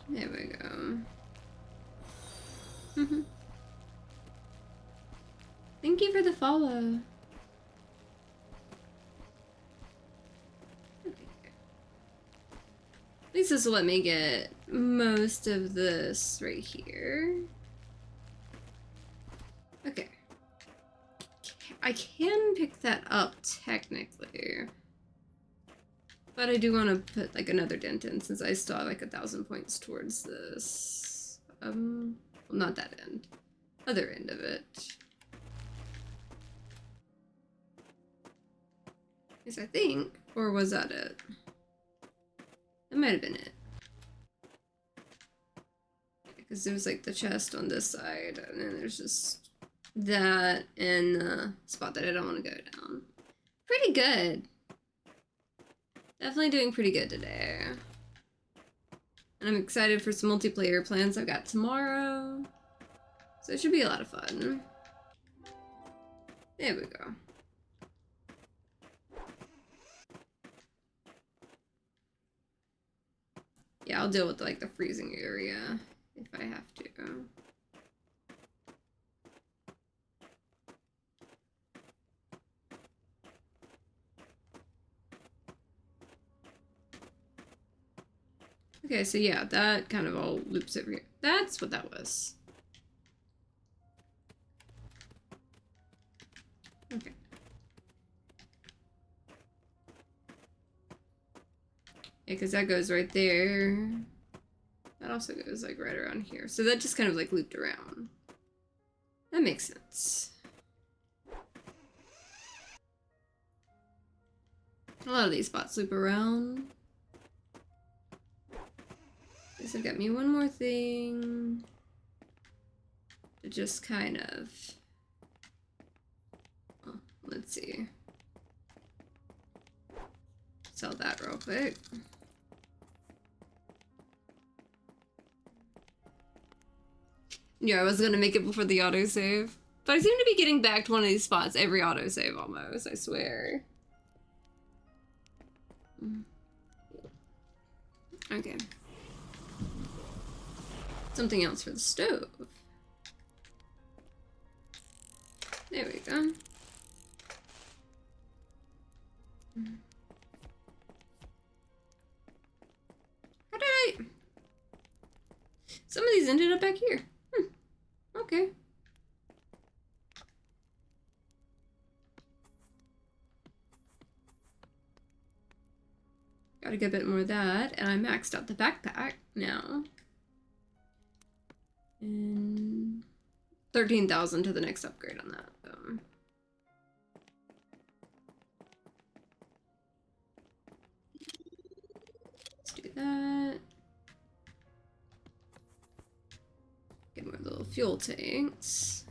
There we go. Thank you for the follow. Okay. At least this will let me get most of this right here. Okay. I can pick that up technically. But I do want to put like another dent in since I still have like 1,000 points towards this. Well, not that end. Other end of it. Yes, I think. Or was that it? That might have been it. Because there was like the chest on this side, and then there's just that and the spot that I don't want to go down. Pretty good. Definitely doing pretty good today. And I'm excited for some multiplayer plans I've got tomorrow. So it should be a lot of fun. There we go. Yeah, I'll deal with like the freezing area if I have to. Okay, so yeah, that kind of all loops over here. That's what that was. Okay. Yeah, because that goes right there. That also goes like right around here. So that just kind of like looped around. That makes sense. A lot of these spots loop around. This has got me one more thing to just kind of, well, let's see, sell that real quick. Yeah, I was gonna make it before the autosave, but I seem to be getting back to one of these spots every autosave almost, I swear. Okay. Something else for the stove. There we go. How did I... Some of these ended up back here. Okay. Gotta get a bit more of that, and I maxed out the backpack now. And 13,000 to the next upgrade on that. Let's do that. Get more little fuel tanks.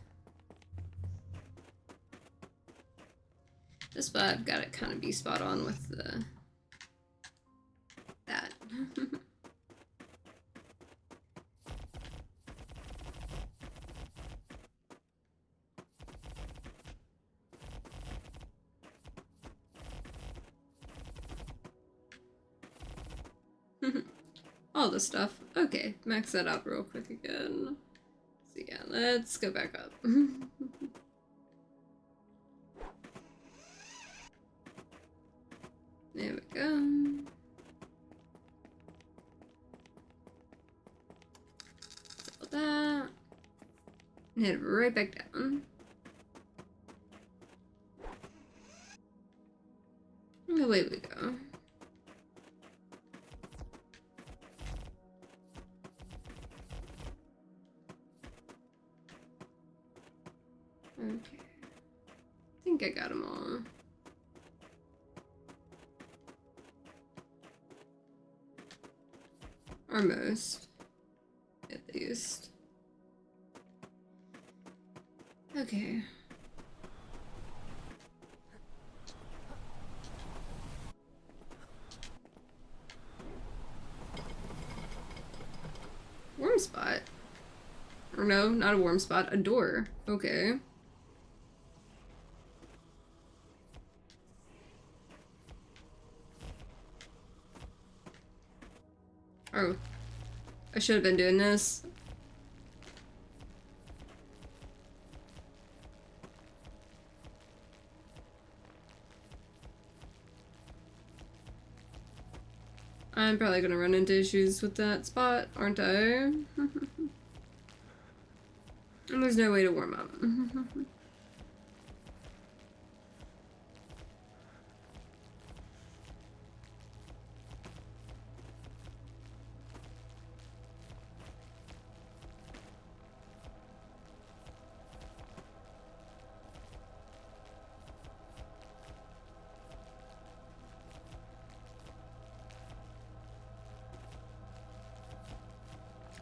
This spot, I've got it kind of be spot on with the that. All the stuff. Okay, max that out real quick again. So yeah, let's go back up. There we go. Sell that. And head right back down. And away we go. Okay. I think I got them all. Or most. At least. Okay. Warm spot. Or no, not a warm spot, a door. Okay. Oh. I should have been doing this. I'm probably gonna run into issues with that spot, aren't I? And there's no way to warm up.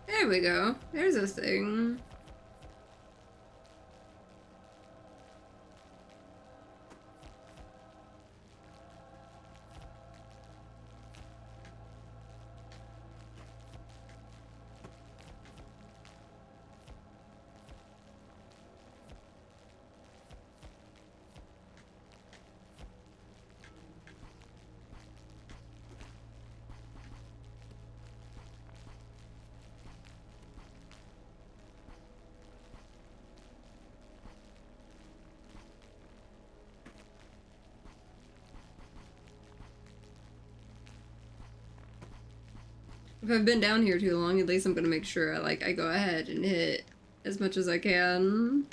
There we go. There's a thing. If I've been down here too long, at least I'm gonna make sure I go ahead and hit as much as I can.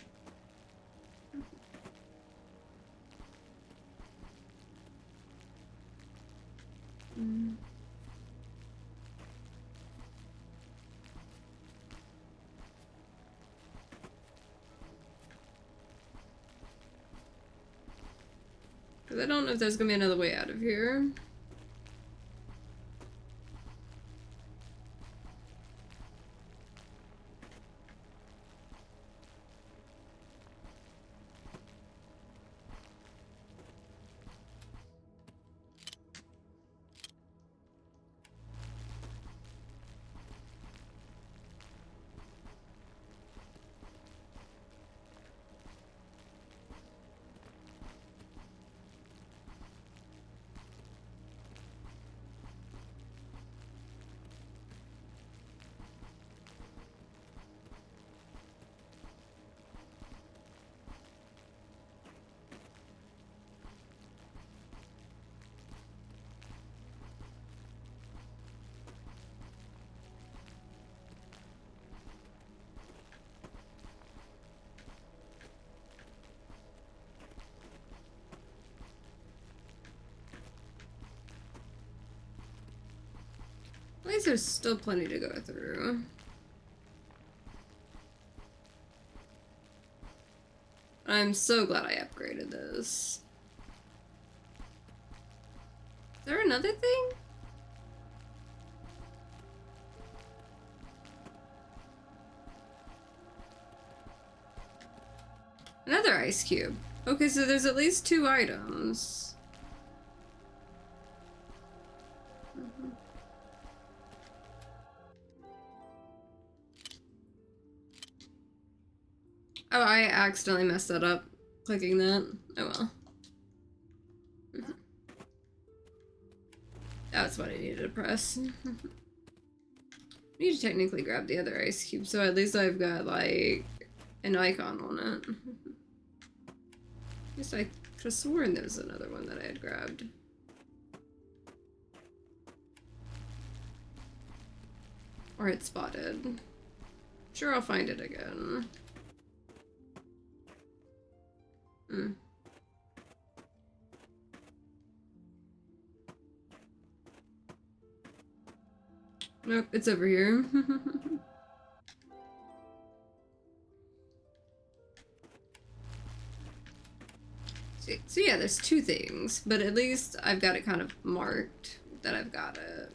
Because I don't know if there's gonna be another way out of here. At least there's still plenty to go through. I'm so glad I upgraded this. Is there another thing? Another ice cube. Okay, so there's at least 2 items. Oh, I accidentally messed that up. Clicking that. Oh well. That's what I needed to press. I need to technically grab the other ice cube, so at least I've got, like, an icon on it. I guess I could have sworn there was another one that I had grabbed. Or had spotted. Sure, I'll find it again. Nope, it's over here. So yeah, there's 2 things, but at least I've got it kind of marked that I've got it.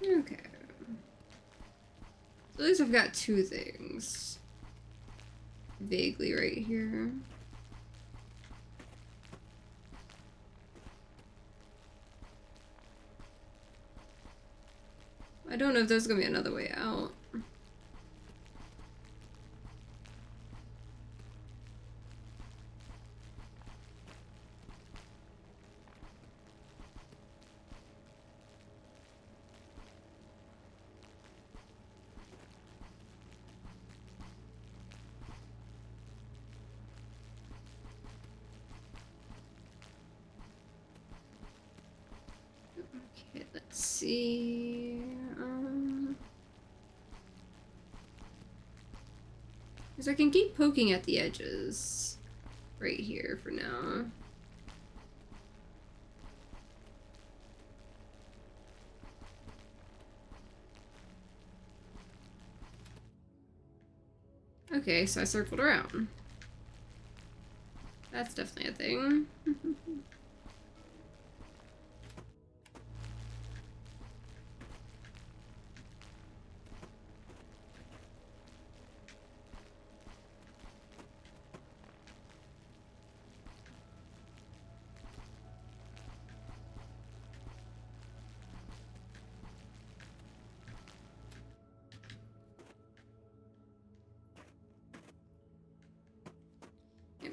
Okay. So at least I've got 2 things. Vaguely right here. I don't know if there's gonna be another way out. Okay, let's see. Because I can keep poking at the edges right here for now. Okay, so I circled around. That's definitely a thing.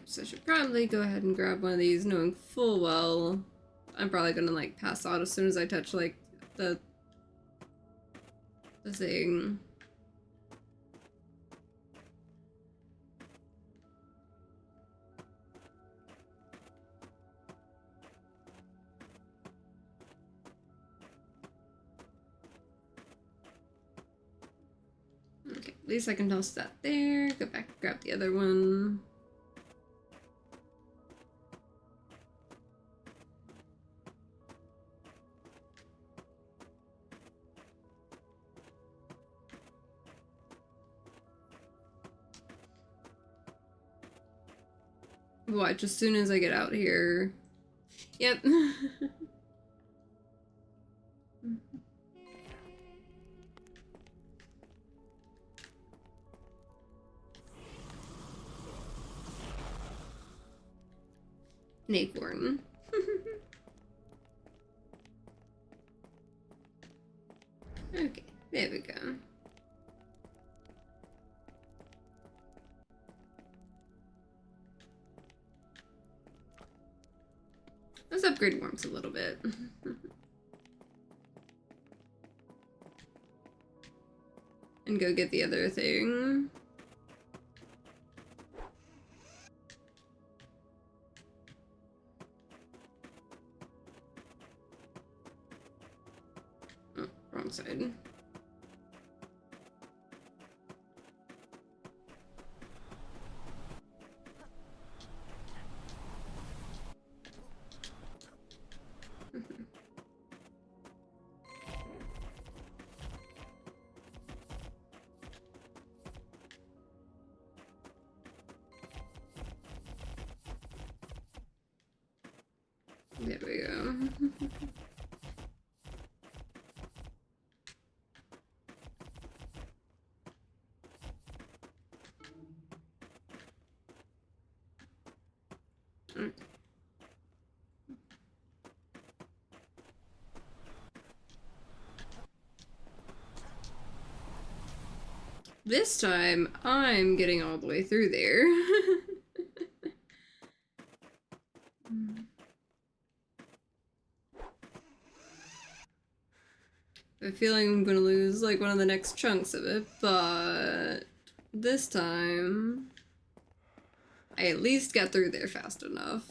So I should probably go ahead and grab one of these, knowing full well I'm probably gonna, like, pass out as soon as I touch, like, the thing. least I can toss that there. Go back and grab the other one. Watch, as soon as I get out here. Yep. An acorn. Okay, there we go. Let's upgrade warmth a little bit. And go get the other thing. Oh, wrong side. There we go. This time, I'm getting all the way through there. I have a feeling I'm gonna lose like one of the next chunks of it, but this time I at least got through there fast enough.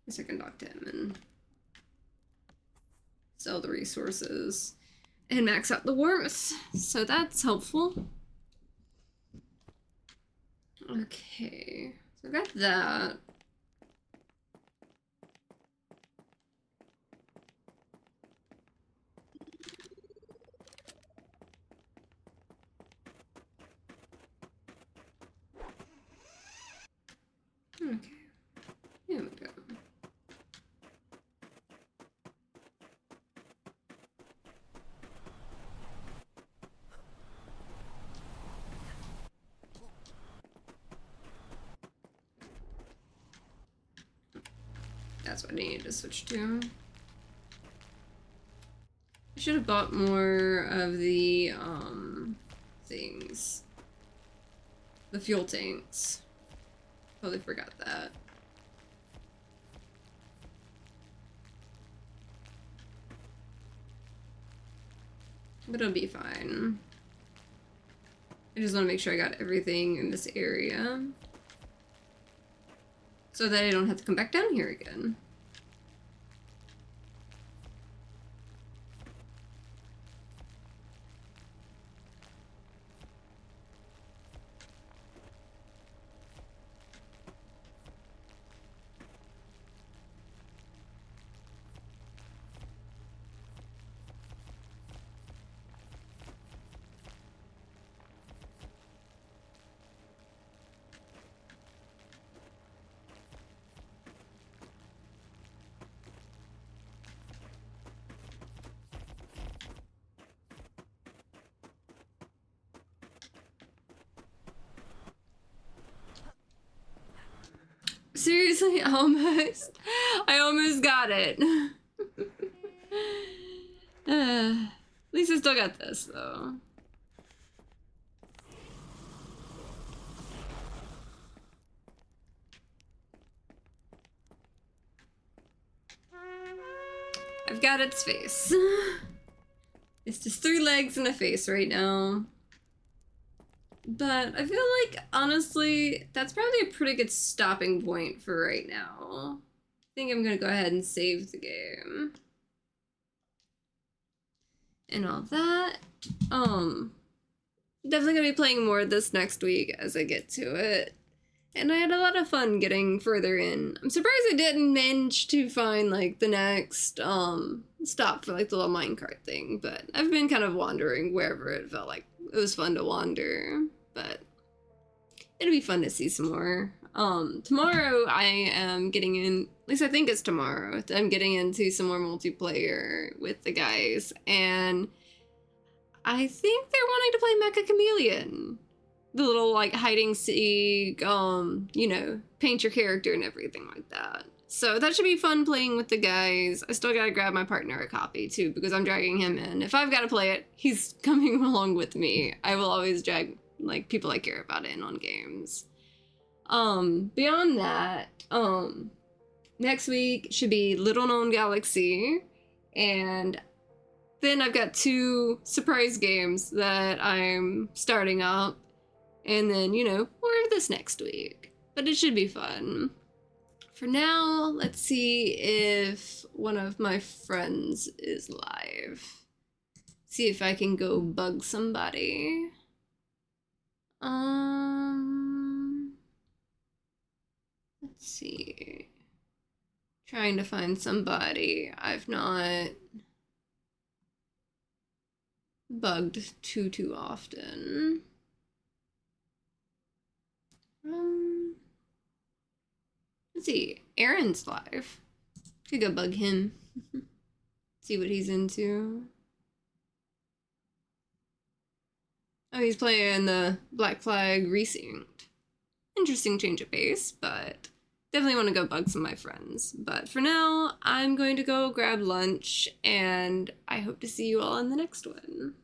I can talk to him and sell the resources and max out the warmth, so that's helpful. Okay, so I got that. Okay, here we go. That's what I needed to switch to. I should have bought more of the, things. The fuel tanks. Totally forgot that. But it'll be fine. I just want to make sure I got everything in this area, so that I don't have to come back down here again. Seriously, almost. I almost got it. At least I still got this, though. I've got its face. It's just 3 legs and a face right now. But I feel like, honestly, that's probably a pretty good stopping point for right now. I think I'm gonna go ahead and save the game. and all that. Definitely gonna be playing more this next week as I get to it. And I had a lot of fun getting further in. I'm surprised I didn't manage to find like the next stop for like the little minecart thing, but I've been kind of wandering wherever it felt like it was fun to wander. But it'll be fun to see some more. Tomorrow I am getting in, at least I think it's tomorrow, I'm getting into some more multiplayer with the guys, and I think they're wanting to play Mecha Chameleon. The little like hiding seek, you know, paint your character and everything like that. So that should be fun playing with the guys. I still gotta grab my partner a copy too, because I'm dragging him in. If I've gotta play it, he's coming along with me. I will always drag like people I care about in on games. Beyond that, next week should be Little Known Galaxy, and then I've got 2 surprise games that I'm starting up, and then, you know, more this next week. But it should be fun. For now, let's see if one of my friends is live. See if I can go bug somebody. Let's see. Trying to find somebody I've not bugged too often. Let's see. Aaron's live. Could go bug him. See what he's into. Oh, he's playing the Black Flag Resynced. Interesting change of pace, but definitely want to go bug some of my friends. But for now, I'm going to go grab lunch, and I hope to see you all in the next one.